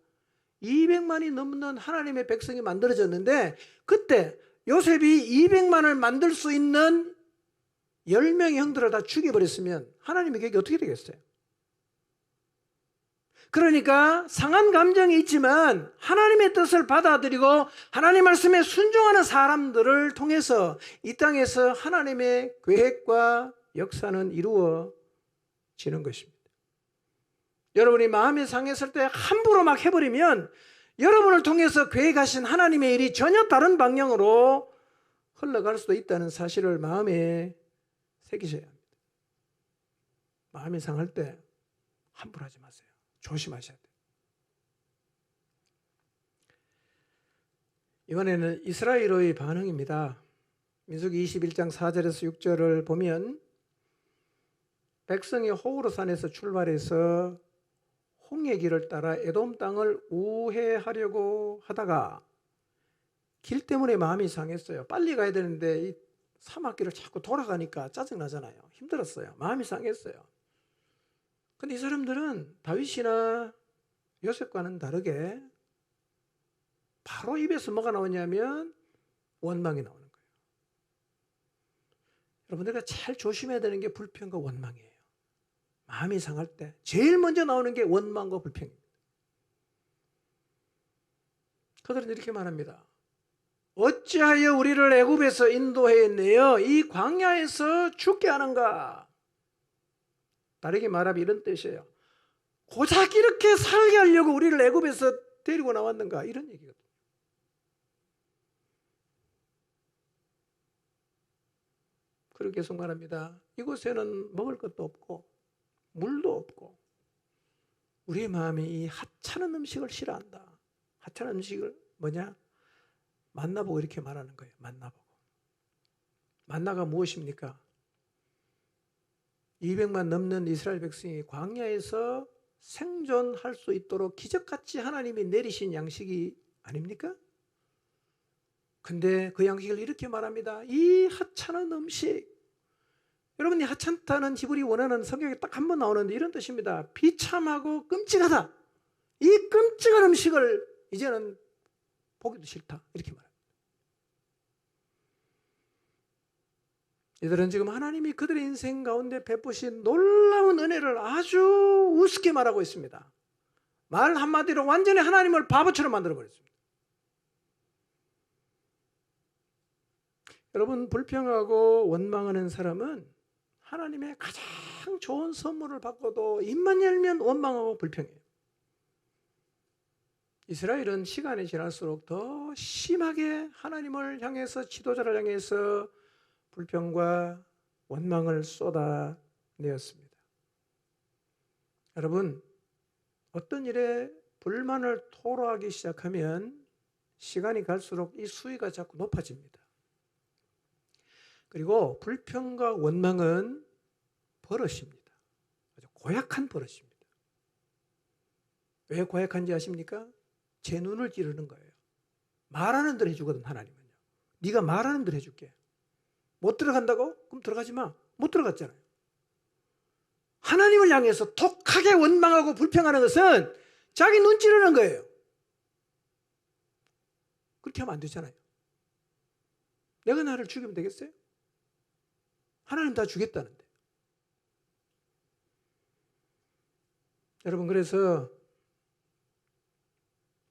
Speaker 1: 200만이 넘는 하나님의 백성이 만들어졌는데, 그때 요셉이 200만을 만들 수 있는 10명의 형들을 다 죽여버렸으면 하나님의 계획이 어떻게 되겠어요? 그러니까 상한 감정이 있지만 하나님의 뜻을 받아들이고 하나님 말씀에 순종하는 사람들을 통해서 이 땅에서 하나님의 계획과 역사는 이루어지는 것입니다. 여러분이 마음이 상했을 때 함부로 막 해버리면 여러분을 통해서 계획하신 하나님의 일이 전혀 다른 방향으로 흘러갈 수도 있다는 사실을 마음에 새기셔야 합니다. 마음이 상할 때 함부로 하지 마세요. 조심하셔야 돼요. 이번에는 이스라엘의 반응입니다. 민수기 21장 4절에서 6절을 보면 백성이 호르산에서 출발해서 홍해 길을 따라 에돔 땅을 우회하려고 하다가 길 때문에 마음이 상했어요. 빨리 가야 되는데 이 사막길을 자꾸 돌아가니까 짜증나잖아요. 힘들었어요. 마음이 상했어요. 근데 이 사람들은 다윗이나 요셉과는 다르게 바로 입에서 뭐가 나오냐면 원망이 나오는 거예요. 여러분, 우리가 잘 조심해야 되는 게 불평과 원망이에요. 마음이 상할 때 제일 먼저 나오는 게 원망과 불평입니다. 그들은 이렇게 말합니다. 어찌하여 우리를 애굽에서 인도해내어 이 광야에서 죽게 하는가? 다르게 말하면 이런 뜻이에요. 고작 이렇게 살게 하려고 우리를 애굽에서 데리고 나왔는가? 이런 얘기거든요. 그리고 계속 말합니다. 이곳에는 먹을 것도 없고 물도 없고 우리의 마음이 이 하찮은 음식을 싫어한다. 하찮은 음식을 뭐냐? 만나보고 이렇게 말하는 거예요. 만나보고. 만나가 무엇입니까? 200만 넘는 이스라엘 백성이 광야에서 생존할 수 있도록 기적같이 하나님이 내리신 양식이 아닙니까? 근데 그 양식을 이렇게 말합니다. 이 하찮은 음식. 여러분이 하찮다는 히브리 원어는 성경에 딱 한 번 나오는데 이런 뜻입니다. 비참하고 끔찍하다. 이 끔찍한 음식을 이제는 보기도 싫다. 이렇게 말합니다. 이들은 지금 하나님이 그들의 인생 가운데 베푸신 놀라운 은혜를 아주 우습게 말하고 있습니다. 말 한마디로 완전히 하나님을 바보처럼 만들어버렸습니다. 여러분, 불평하고 원망하는 사람은 하나님의 가장 좋은 선물을 받고도 입만 열면 원망하고 불평해요. 이스라엘은 시간이 지날수록 더 심하게 하나님을 향해서, 지도자를 향해서 불평과 원망을 쏟아내었습니다. 여러분, 어떤 일에 불만을 토로하기 시작하면 시간이 갈수록 이 수위가 자꾸 높아집니다. 그리고 불평과 원망은 버릇입니다. 아주 고약한 버릇입니다. 왜 고약한지 아십니까? 제 눈을 찌르는 거예요. 말하는 대로 해주거든, 하나님은요. 네가 말하는 대로 해줄게. 못 들어간다고? 그럼 들어가지 마. 못 들어갔잖아요. 하나님을 향해서 독하게 원망하고 불평하는 것은 자기 눈 찌르는 거예요. 그렇게 하면 안 되잖아요. 내가 나를 죽이면 되겠어요? 하나님 다 주겠다는데. 여러분, 그래서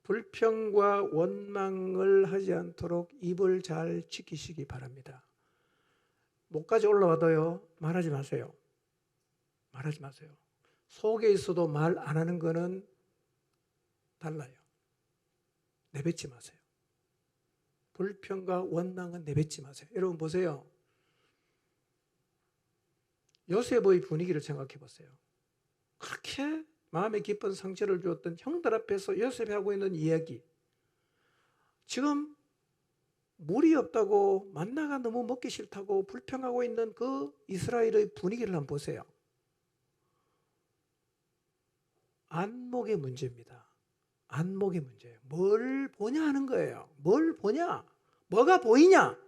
Speaker 1: 불평과 원망을 하지 않도록 입을 잘 지키시기 바랍니다. 목까지 올라와도요, 말하지 마세요. 말하지 마세요. 속에 있어도 말 안 하는 거는 달라요. 내뱉지 마세요. 불평과 원망은 내뱉지 마세요. 여러분 보세요. 요셉의 분위기를 생각해 보세요. 그렇게 마음에 깊은 상처를 주었던 형들 앞에서 요셉이 하고 있는 이야기. 지금 물이 없다고, 만나가 너무 먹기 싫다고 불평하고 있는 그 이스라엘의 분위기를 한번 보세요. 안목의 문제입니다. 안목의 문제예요. 뭘 보냐 하는 거예요. 뭘 보냐? 뭐가 보이냐?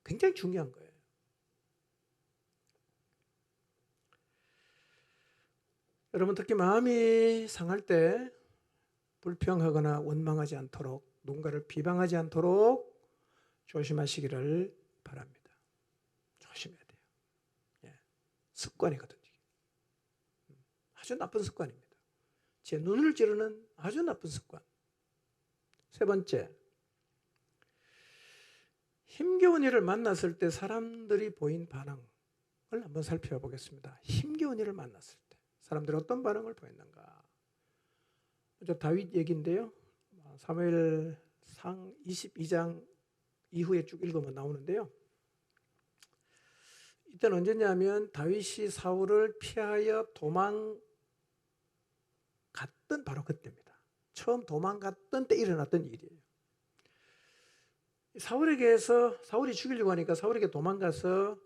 Speaker 1: 굉장히 중요한 거예요. 여러분, 특히 마음이 상할 때 불평하거나 원망하지 않도록, 누군가를 비방하지 않도록 조심하시기를 바랍니다. 조심해야 돼요. 예. 습관이거든요. 아주 나쁜 습관입니다. 제 눈을 찌르는 아주 나쁜 습관. 세 번째, 힘겨운 일을 만났을 때 사람들이 보인 반응을 한번 살펴보겠습니다. 힘겨운 일을 만났을 때 사람들이 어떤 반응을 보였는가. 먼저 다윗 얘기인데요. 사무엘상 22장 이후에 쭉 읽으면 나오는데요. 이때는 언제냐면 다윗이 사울을 피하여 도망갔던 바로 그때입니다. 처음 도망갔던 때 일어났던 일이에요. 사울이 죽이려고 하니까 사울에게 도망가서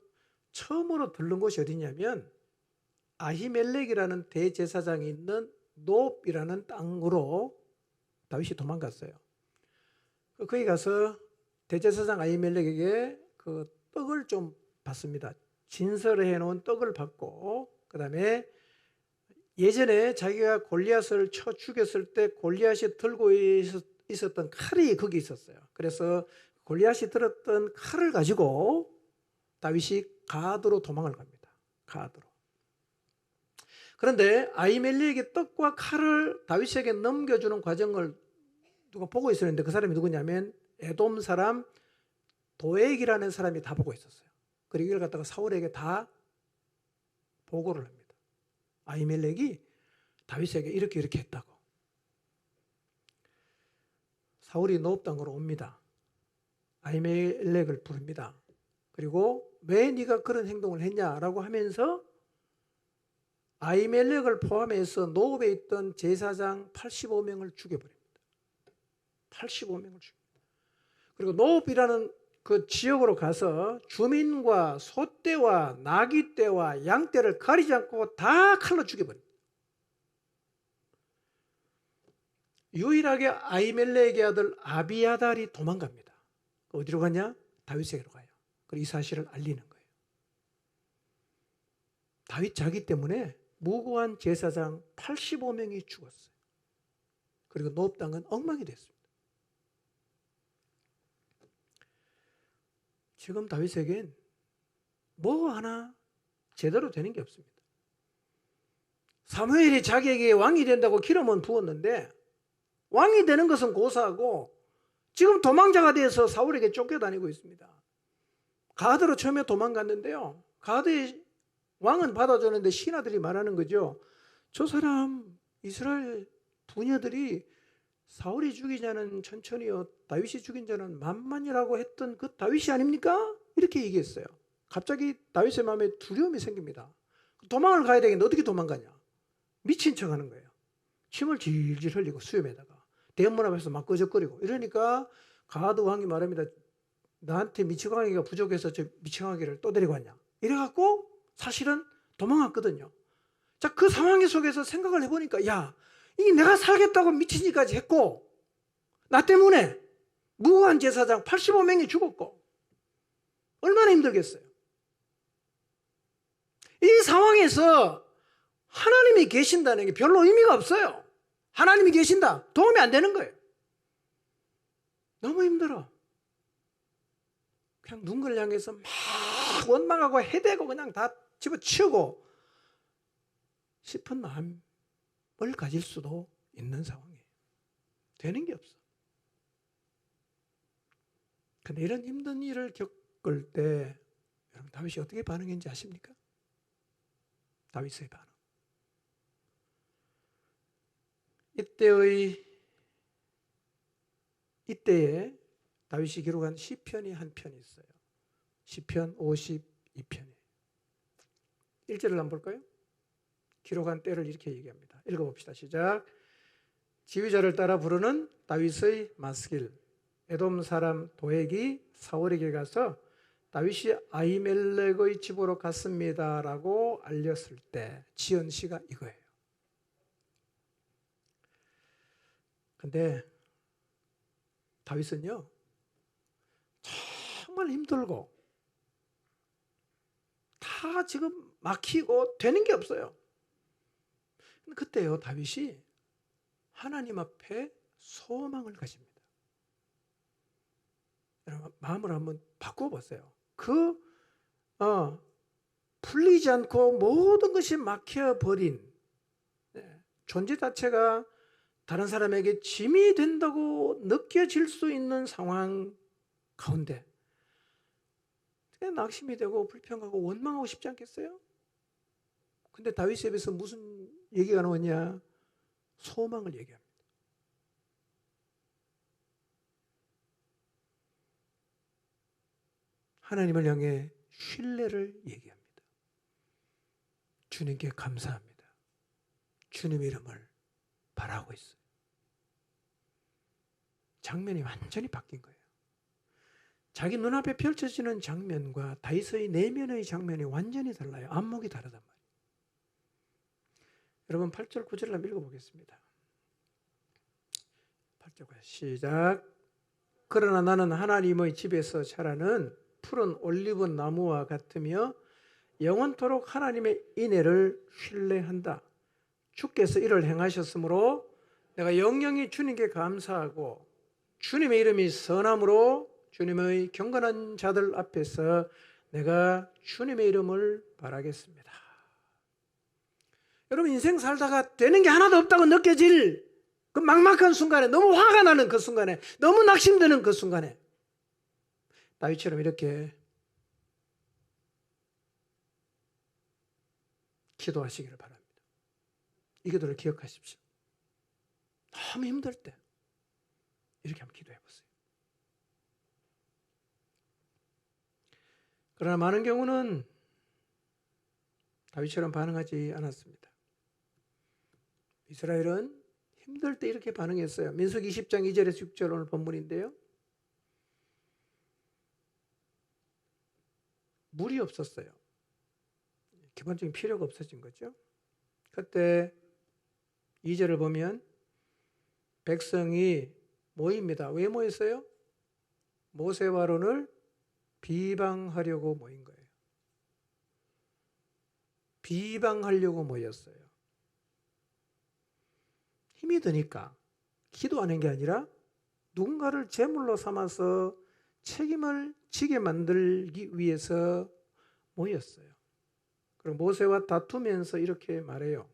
Speaker 1: 처음으로 들른 곳이 어디냐면 아히멜렉이라는 대제사장이 있는 노브이라는 땅으로 다윗이 도망갔어요. 거기 가서 대제사장 아히멜렉에게 그 떡을 좀 받습니다. 진설해 놓은 떡을 받고, 그 다음에 예전에 자기가 골리앗을 쳐 죽였을 때 골리앗이 들고 있었던 칼이 거기 있었어요. 그래서 골리앗이 들었던 칼을 가지고 다윗이 가드로 도망을 갑니다. 가드로. 그런데 아히멜렉이 떡과 칼을 다윗에게 넘겨주는 과정을 누가 보고 있었는데, 그 사람이 누구냐면 에돔 사람 도액이라는 사람이 다 보고 있었어요. 그리고 이걸 갖다가 사울에게 다 보고를 합니다. 아히멜렉이 다윗에게 이렇게 했다고. 사울이 노브 땅으로 옵니다. 아히멜렉을 부릅니다. 그리고 왜 네가 그런 행동을 했냐라고 하면서 아히멜렉을 포함해서 노브에 있던 제사장 85명을 죽여버립니다. 85명을 죽입니다. 그리고 노브이라는 그 지역으로 가서 주민과 소떼와 나귀떼와 양떼를 가리지 않고 다 칼로 죽여버립니다. 유일하게 아히멜렉의 아들 아비아달이 도망갑니다. 어디로 가냐? 다윗에게로 가요. 그리고 이 사실을 알리는 거예요. 다윗 자기 때문에 무고한 제사장 85명이 죽었어요. 그리고 노브 땅은 엉망이 됐습니다. 지금 다윗에겐 뭐 하나 제대로 되는 게 없습니다. 사무엘이 자기에게 왕이 된다고 기름은 부었는데 왕이 되는 것은 고사하고 지금 도망자가 되어서 사울에게 쫓겨다니고 있습니다. 가드로 처음에 도망갔는데요. 가드의 왕은 받아주는데 신하들이 말하는 거죠. 저 사람 이스라엘 부녀들이 사울이 죽이지 않은 천천히요 다윗이 죽인 자는 만만이라고 했던 그 다윗이 아닙니까? 이렇게 얘기했어요. 갑자기 다윗의 마음에 두려움이 생깁니다. 도망을 가야 되겠는데 어떻게 도망가냐? 미친 척하는 거예요. 침을 질질 흘리고 수염에다가 대문 앞에서 막 끄적거리고 이러니까 가드 왕이 말합니다. 나한테 미치광이가 부족해서 저 미치광이를 또 데리고 왔냐? 이래갖고 사실은 도망갔거든요. 자, 그 상황 속에서 생각을 해보니까 야, 이게 내가 살겠다고 미친 짓까지 했고 나 때문에 무고한 제사장 85명이 죽었고 얼마나 힘들겠어요. 이 상황에서 하나님이 계신다는 게 별로 의미가 없어요. 하나님이 계신다. 도움이 안 되는 거예요. 너무 힘들어. 그냥 누군가를 향해서 막 원망하고 해대고 그냥 다 집어치우고 싶은 마음을 가질 수도 있는 상황이에요. 되는 게 없어. 근데 이런 힘든 일을 겪을 때 여러분 다윗이 어떻게 반응했는지 아십니까? 다윗의 반응. 이때에 다윗이 기록한 시편이 한 편이 있어요. 시편 52편에 1절을 한번 볼까요? 기록한 때를 이렇게 얘기합니다. 읽어봅시다. 시작. 지휘자를 따라 부르는 다윗의 마스길. 에돔 사람 도액이 사울에게 가서 다윗이 아히멜렉의 집으로 갔습니다라고 알렸을 때 지은 시가 이거예요. 근데 다윗은요 정말 힘들고 다 지금 막히고 되는 게 없어요. 그때요 다윗이 하나님 앞에 소망을 가집니다. 여러분 마음을 한번 바꿔보세요. 풀리지 않고 모든 것이 막혀버린 존재 자체가 다른 사람에게 짐이 된다고 느껴질 수 있는 상황 가운데 낙심이 되고 불평하고 원망하고 싶지 않겠어요? 근데 다윗의 입에서 무슨 얘기가 나오냐? 소망을 얘기합니다. 하나님을 향해 신뢰를 얘기합니다. 주님께 감사합니다. 주님의 이름을 바라고 있어요. 장면이 완전히 바뀐 거예요. 자기 눈앞에 펼쳐지는 장면과 다윗의 내면의 장면이 완전히 달라요. 안목이 다르단 말이에요. 여러분 8절 9절을 한번 읽어보겠습니다. 8절 9절 시작. 그러나 나는 하나님의 집에서 자라는 푸른 올리브 나무와 같으며 영원토록 하나님의 인애를 신뢰한다. 주께서 이를 행하셨으므로 내가 영영이 주님께 감사하고 주님의 이름이 선함으로 주님의 경건한 자들 앞에서 내가 주님의 이름을 바라겠습니다. 여러분 인생 살다가 되는 게 하나도 없다고 느껴질 그 막막한 순간에 너무 화가 나는 그 순간에 너무 낙심되는 그 순간에 다윗처럼 이렇게 기도하시기를 바랍니다. 이 기도를 기억하십시오. 너무 힘들 때 이렇게 한번 기도해 보세요. 그러나 많은 경우는 다윗처럼 반응하지 않았습니다. 이스라엘은 힘들 때 이렇게 반응했어요. 민수기 20장 2절에서 6절 오늘 본문인데요. 물이 없었어요. 기본적인 필요가 없어진 거죠. 그때 2절을 보면 백성이 모입니다. 왜 모였어요? 모세와 아론을 비방하려고 모인 거예요. 비방하려고 모였어요. 힘이 드니까 기도하는 게 아니라 누군가를 제물로 삼아서 책임을 지게 만들기 위해서 모였어요. 그리고 모세와 다투면서 이렇게 말해요.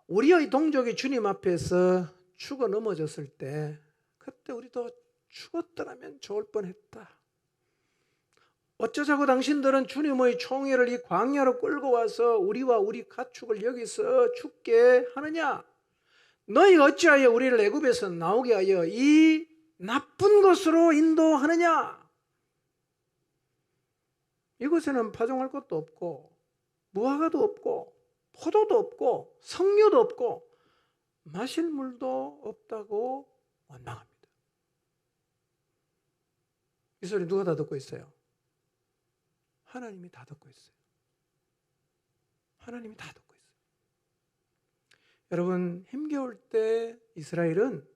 Speaker 1: 우리의 동족이 주님 앞에서 죽어 넘어졌을 때 그때 우리도 죽었더라면 좋을 뻔했다. 어쩌자고 당신들은 주님의 총애를 이 광야로 끌고 와서 우리와 우리 가축을 여기서 죽게 하느냐? 너희가 어찌하여 우리를 애굽에서 나오게 하여 이 나쁜 곳으로 인도하느냐? 이곳에는 파종할 것도 없고 무화과도 없고 포도도 없고 석류도 없고 마실 물도 없다고 원망합니다. 이 소리 누가 다 듣고 있어요? 하나님이 다 듣고 있어요. 하나님이 다 듣고 있어요. 여러분, 힘겨울 때 이스라엘은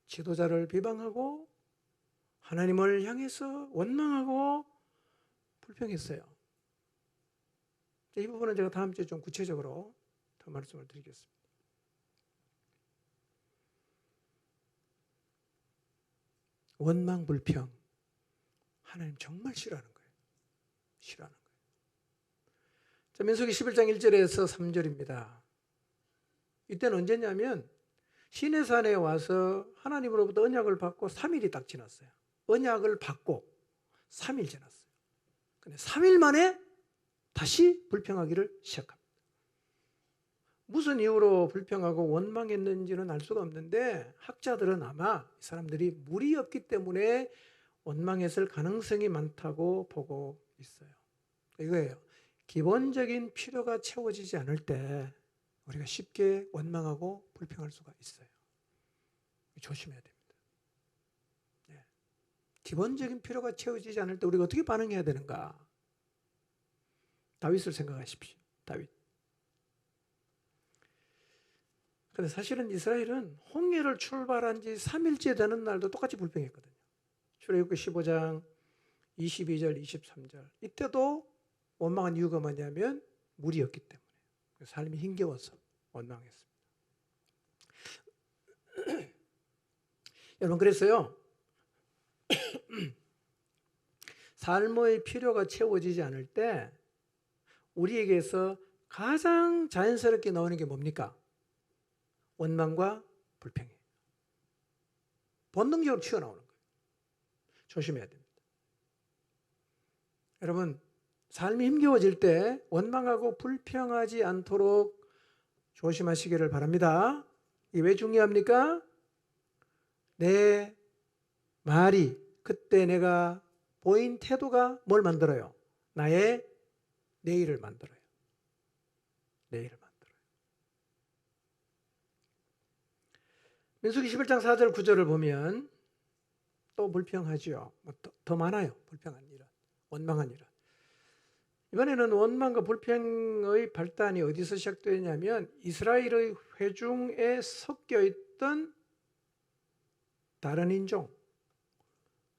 Speaker 1: 지도자를 비방하고 하나님을 향해서 원망하고 불평했어요. 이 부분은 제가 다음 주에 좀 구체적으로 더 말씀을 드리겠습니다. 원망, 불평, 하나님 정말 싫어하는 거예요. 싫어하는 거예요. 자, 민수기 11장 1절에서 3절입니다. 이때는 언제냐면 시내산에 와서 하나님으로부터 언약을 받고 3일이 딱 지났어요. 언약을 받고 3일 지났어요. 근데 3일 만에 다시 불평하기를 시작합니다. 무슨 이유로 불평하고 원망했는지는 알 수가 없는데 학자들은 아마 이 사람들이 물이 없기 때문에 원망했을 가능성이 많다고 보고 있어요. 이거예요. 기본적인 필요가 채워지지 않을 때 우리가 쉽게 원망하고 불평할 수가 있어요. 조심해야 됩니다. 네. 기본적인 필요가 채워지지 않을 때 우리가 어떻게 반응해야 되는가? 다윗을 생각하십시오. 다윗. 근데 사실은 이스라엘은 홍해를 출발한 지 3일째 되는 날도 똑같이 불평했거든요. 출애굽기 15장 22절, 23절. 이때도 원망한 이유가 뭐냐면 물이 없기 때문에. 삶이 힘겨워서 원망했습니다. 여러분, 그래서요. 삶의 필요가 채워지지 않을 때 우리에게서 가장 자연스럽게 나오는 게 뭡니까? 원망과 불평이에요. 본능적으로 튀어나오는 거예요. 조심해야 됩니다. 여러분, 삶이 힘겨워질 때 원망하고 불평하지 않도록 조심하시기를 바랍니다. 이게 왜 중요합니까? 내 말이, 그때 내가 보인 태도가 뭘 만들어요? 나의 내일을 만들어요. 내일을 만들어요. 민수기 11장 4절 9절을 보면 또 불평하죠. 더 많아요. 불평한 일은. 원망한 일은. 이번에는 원망과 불평의 발단이 어디서 시작되냐면 이스라엘의 회중에 섞여 있던 다른 인종.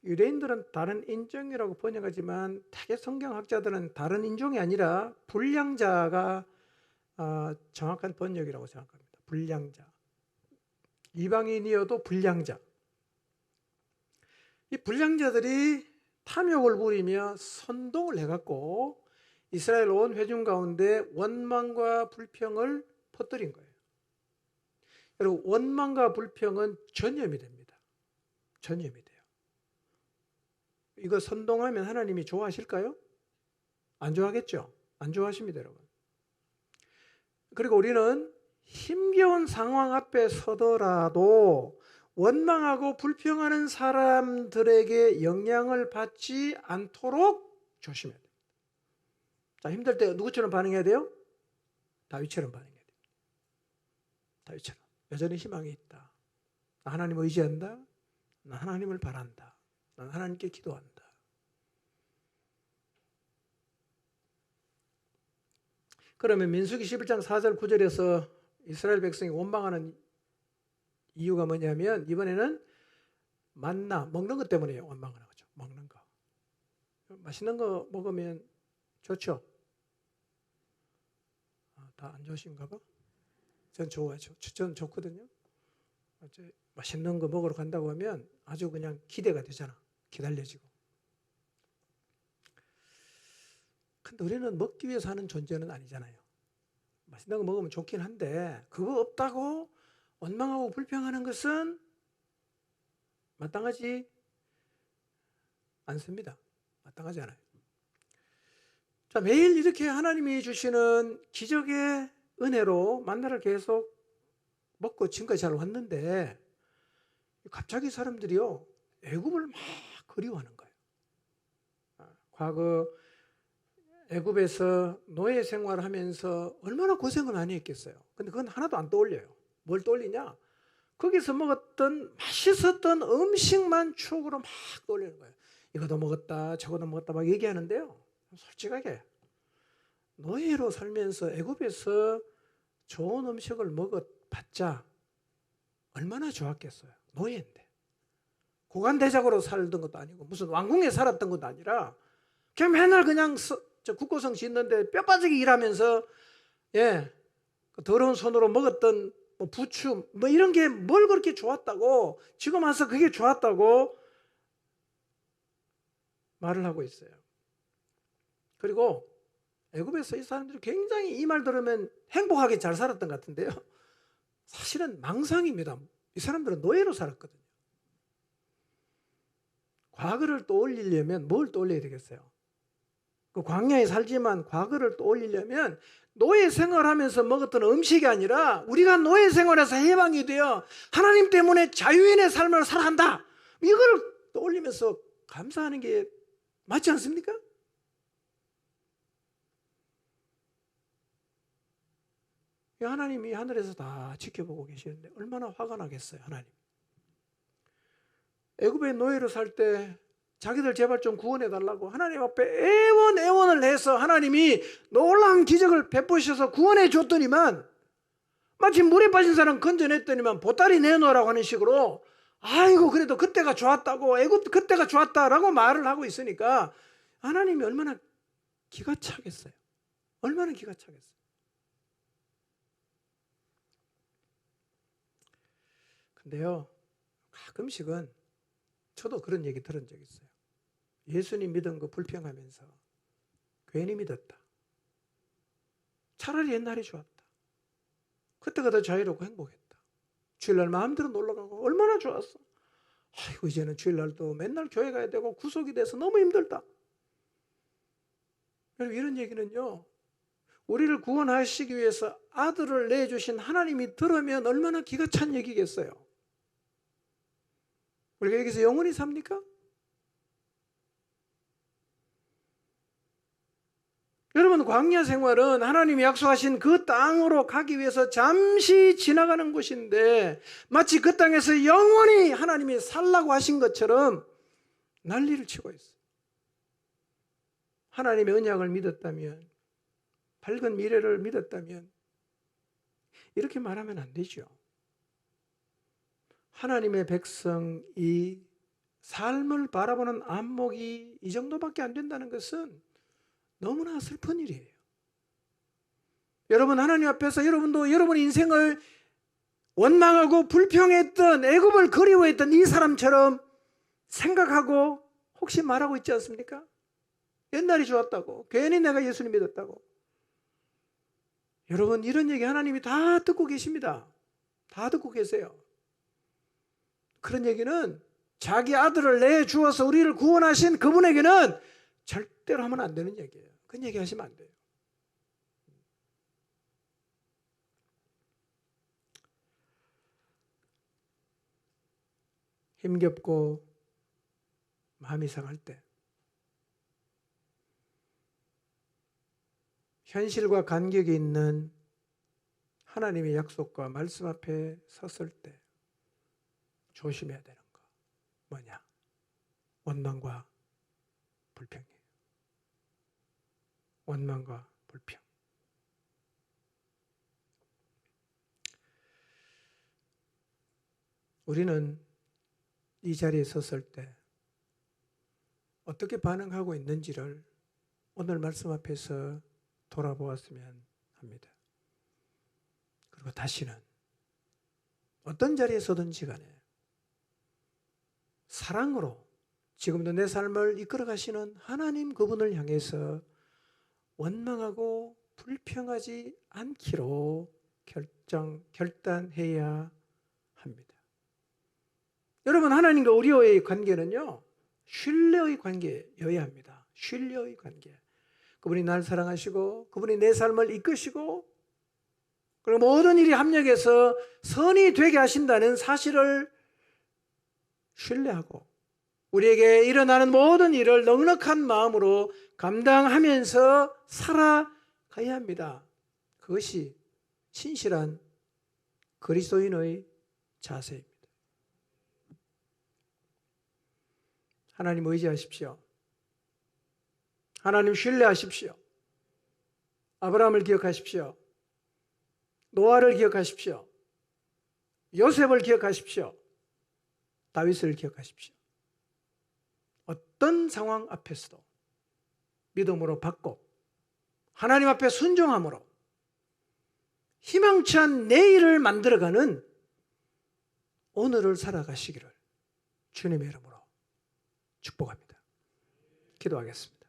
Speaker 1: 유대인들은 다른 인종이라고 번역하지만 타겟 성경학자들은 다른 인종이 아니라 불량자가 정확한 번역이라고 생각합니다. 불량자. 이방인이어도 불량자. 이 불량자들이 탐욕을 부리며 선동을 해갖고 이스라엘 온 회중 가운데 원망과 불평을 퍼뜨린 거예요. 여러분, 원망과 불평은 전염이 됩니다. 전염이 돼요. 이거 선동하면 하나님이 좋아하실까요? 안 좋아하겠죠? 안 좋아하십니다, 여러분. 그리고 우리는 힘겨운 상황 앞에 서더라도 원망하고 불평하는 사람들에게 영향을 받지 않도록 조심해야 됩니다. 자, 힘들 때 누구처럼 반응해야 돼요? 다윗처럼 반응해야 됩니다. 다윗처럼. 여전히 희망이 있다. 나 하나님 의지한다. 나 하나님을 바란다. 난 하나님께 기도한다. 그러면 민수기 11장 4절 9절에서 이스라엘 백성이 원망하는 이유가 뭐냐면 이번에는 만나, 먹는 것 때문에 원망하는 거죠. 먹는 거. 맛있는 거 먹으면 좋죠? 다 안 좋으신가 봐? 전 좋아하죠. 전 좋거든요. 맛있는 거 먹으러 간다고 하면 아주 그냥 기대가 되잖아. 기다려지고. 근데 우리는 먹기 위해서 하는 존재는 아니잖아요. 맛있는 거 먹으면 좋긴 한데 그거 없다고 원망하고 불평하는 것은 마땅하지 않습니다. 마땅하지 않아요. 자, 매일 이렇게 하나님이 주시는 기적의 은혜로 만나를 계속 먹고 지금까지 잘 왔는데 갑자기 사람들이요 애굽을 막 그리워하는 거예요. 과거 애굽에서 노예 생활하면서 얼마나 고생을 많이 했겠어요. 근데 그건 하나도 안 떠올려요. 뭘 떠올리냐? 거기서 먹었던 맛있었던 음식만 추억으로 막 떠올리는 거예요. 이거도 먹었다 저거도 먹었다 막 얘기하는데요. 솔직하게 노예로 살면서 애굽에서 좋은 음식을 먹어봤자 얼마나 좋았겠어요. 노예인데 고관대작으로 살던 것도 아니고 무슨 왕궁에 살았던 것도 아니라 그냥 맨날 그냥 국고성 짓는데 뼈 빠지게 일하면서 더러운 손으로 먹었던 뭐 부추 뭐 이런 게 뭘 그렇게 좋았다고 지금 와서 그게 좋았다고 말을 하고 있어요. 그리고 애굽에서 이 사람들이 굉장히 이 말 들으면 행복하게 잘 살았던 것 같은데요. 사실은 망상입니다. 이 사람들은 노예로 살았거든요. 과거를 떠올리려면 뭘 떠올려야 되겠어요? 그 광야에 살지만 과거를 떠올리려면 노예 생활하면서 먹었던 음식이 아니라 우리가 노예 생활에서 해방이 되어 하나님 때문에 자유인의 삶을 살아간다. 이걸 떠올리면서 감사하는 게 맞지 않습니까? 하나님이 하늘에서 다 지켜보고 계시는데 얼마나 화가 나겠어요, 하나님. 애굽의 노예로 살 때 자기들 제발 좀 구원해달라고 하나님 앞에 애원을 해서 하나님이 놀라운 기적을 베푸셔서 구원해 줬더니만 마치 물에 빠진 사람 건져냈더니만 보따리 내놓으라고 하는 식으로 아이고 그래도 그때가 좋았다고 애굽 그때가 좋았다라고 말을 하고 있으니까 하나님이 얼마나 기가 차겠어요. 얼마나 기가 차겠어요. 근데요 가끔씩은 저도 그런 얘기 들은 적 있어요. 예수님 믿은 거 불평하면서 괜히 믿었다. 차라리 옛날이 좋았다. 그때가 더 자유롭고 행복했다. 주일날 마음대로 놀러가고 얼마나 좋았어. 아이고 이제는 주일날도 맨날 교회 가야 되고 구속이 돼서 너무 힘들다. 여러분 이런 얘기는요 우리를 구원하시기 위해서 아들을 내주신 하나님이 들으면 얼마나 기가 찬 얘기겠어요. 우리가 여기서 영원히 삽니까? 여러분 광야 생활은 하나님이 약속하신 그 땅으로 가기 위해서 잠시 지나가는 곳인데 마치 그 땅에서 영원히 하나님이 살라고 하신 것처럼 난리를 치고 있어요. 하나님의 언약을 믿었다면 밝은 미래를 믿었다면 이렇게 말하면 안 되죠. 하나님의 백성이 삶을 바라보는 안목이 이 정도밖에 안 된다는 것은 너무나 슬픈 일이에요. 여러분 하나님 앞에서 여러분도 여러분 인생을 원망하고 불평했던 애굽을 그리워했던 이 사람처럼 생각하고 혹시 말하고 있지 않습니까? 옛날이 좋았다고 괜히 내가 예수님 믿었다고. 여러분 이런 얘기 하나님이 다 듣고 계십니다. 다 듣고 계세요. 그런 얘기는 자기 아들을 내주어서 우리를 구원하신 그분에게는 절대로 하면 안 되는 얘기예요. 그런 얘기 하시면 안 돼요. 힘겹고 마음이 상할 때 현실과 간격이 있는 하나님의 약속과 말씀 앞에 섰을 때 조심해야 되는 거 뭐냐? 원망과 불평이에요. 원망과 불평. 우리는 이 자리에 섰을 때 어떻게 반응하고 있는지를 오늘 말씀 앞에서 돌아보았으면 합니다. 그리고 다시는 어떤 자리에 서든지 간에 사랑으로 지금도 내 삶을 이끌어 가시는 하나님 그분을 향해서 원망하고 불평하지 않기로 결단해야 합니다. 여러분 하나님과 우리와의 관계는요 신뢰의 관계여야 합니다. 신뢰의 관계. 그분이 날 사랑하시고 그분이 내 삶을 이끄시고 그리고 모든 일이 합력해서 선이 되게 하신다는 사실을 신뢰하고 우리에게 일어나는 모든 일을 넉넉한 마음으로 감당하면서 살아가야 합니다. 그것이 신실한 그리스도인의 자세입니다. 하나님 의지하십시오. 하나님 신뢰하십시오. 아브라함을 기억하십시오. 노아를 기억하십시오. 요셉을 기억하십시오. 다윗을 기억하십시오. 어떤 상황 앞에서도 믿음으로 받고 하나님 앞에 순종함으로 희망찬 내일을 만들어가는 오늘을 살아가시기를 주님의 이름으로 축복합니다. 기도하겠습니다.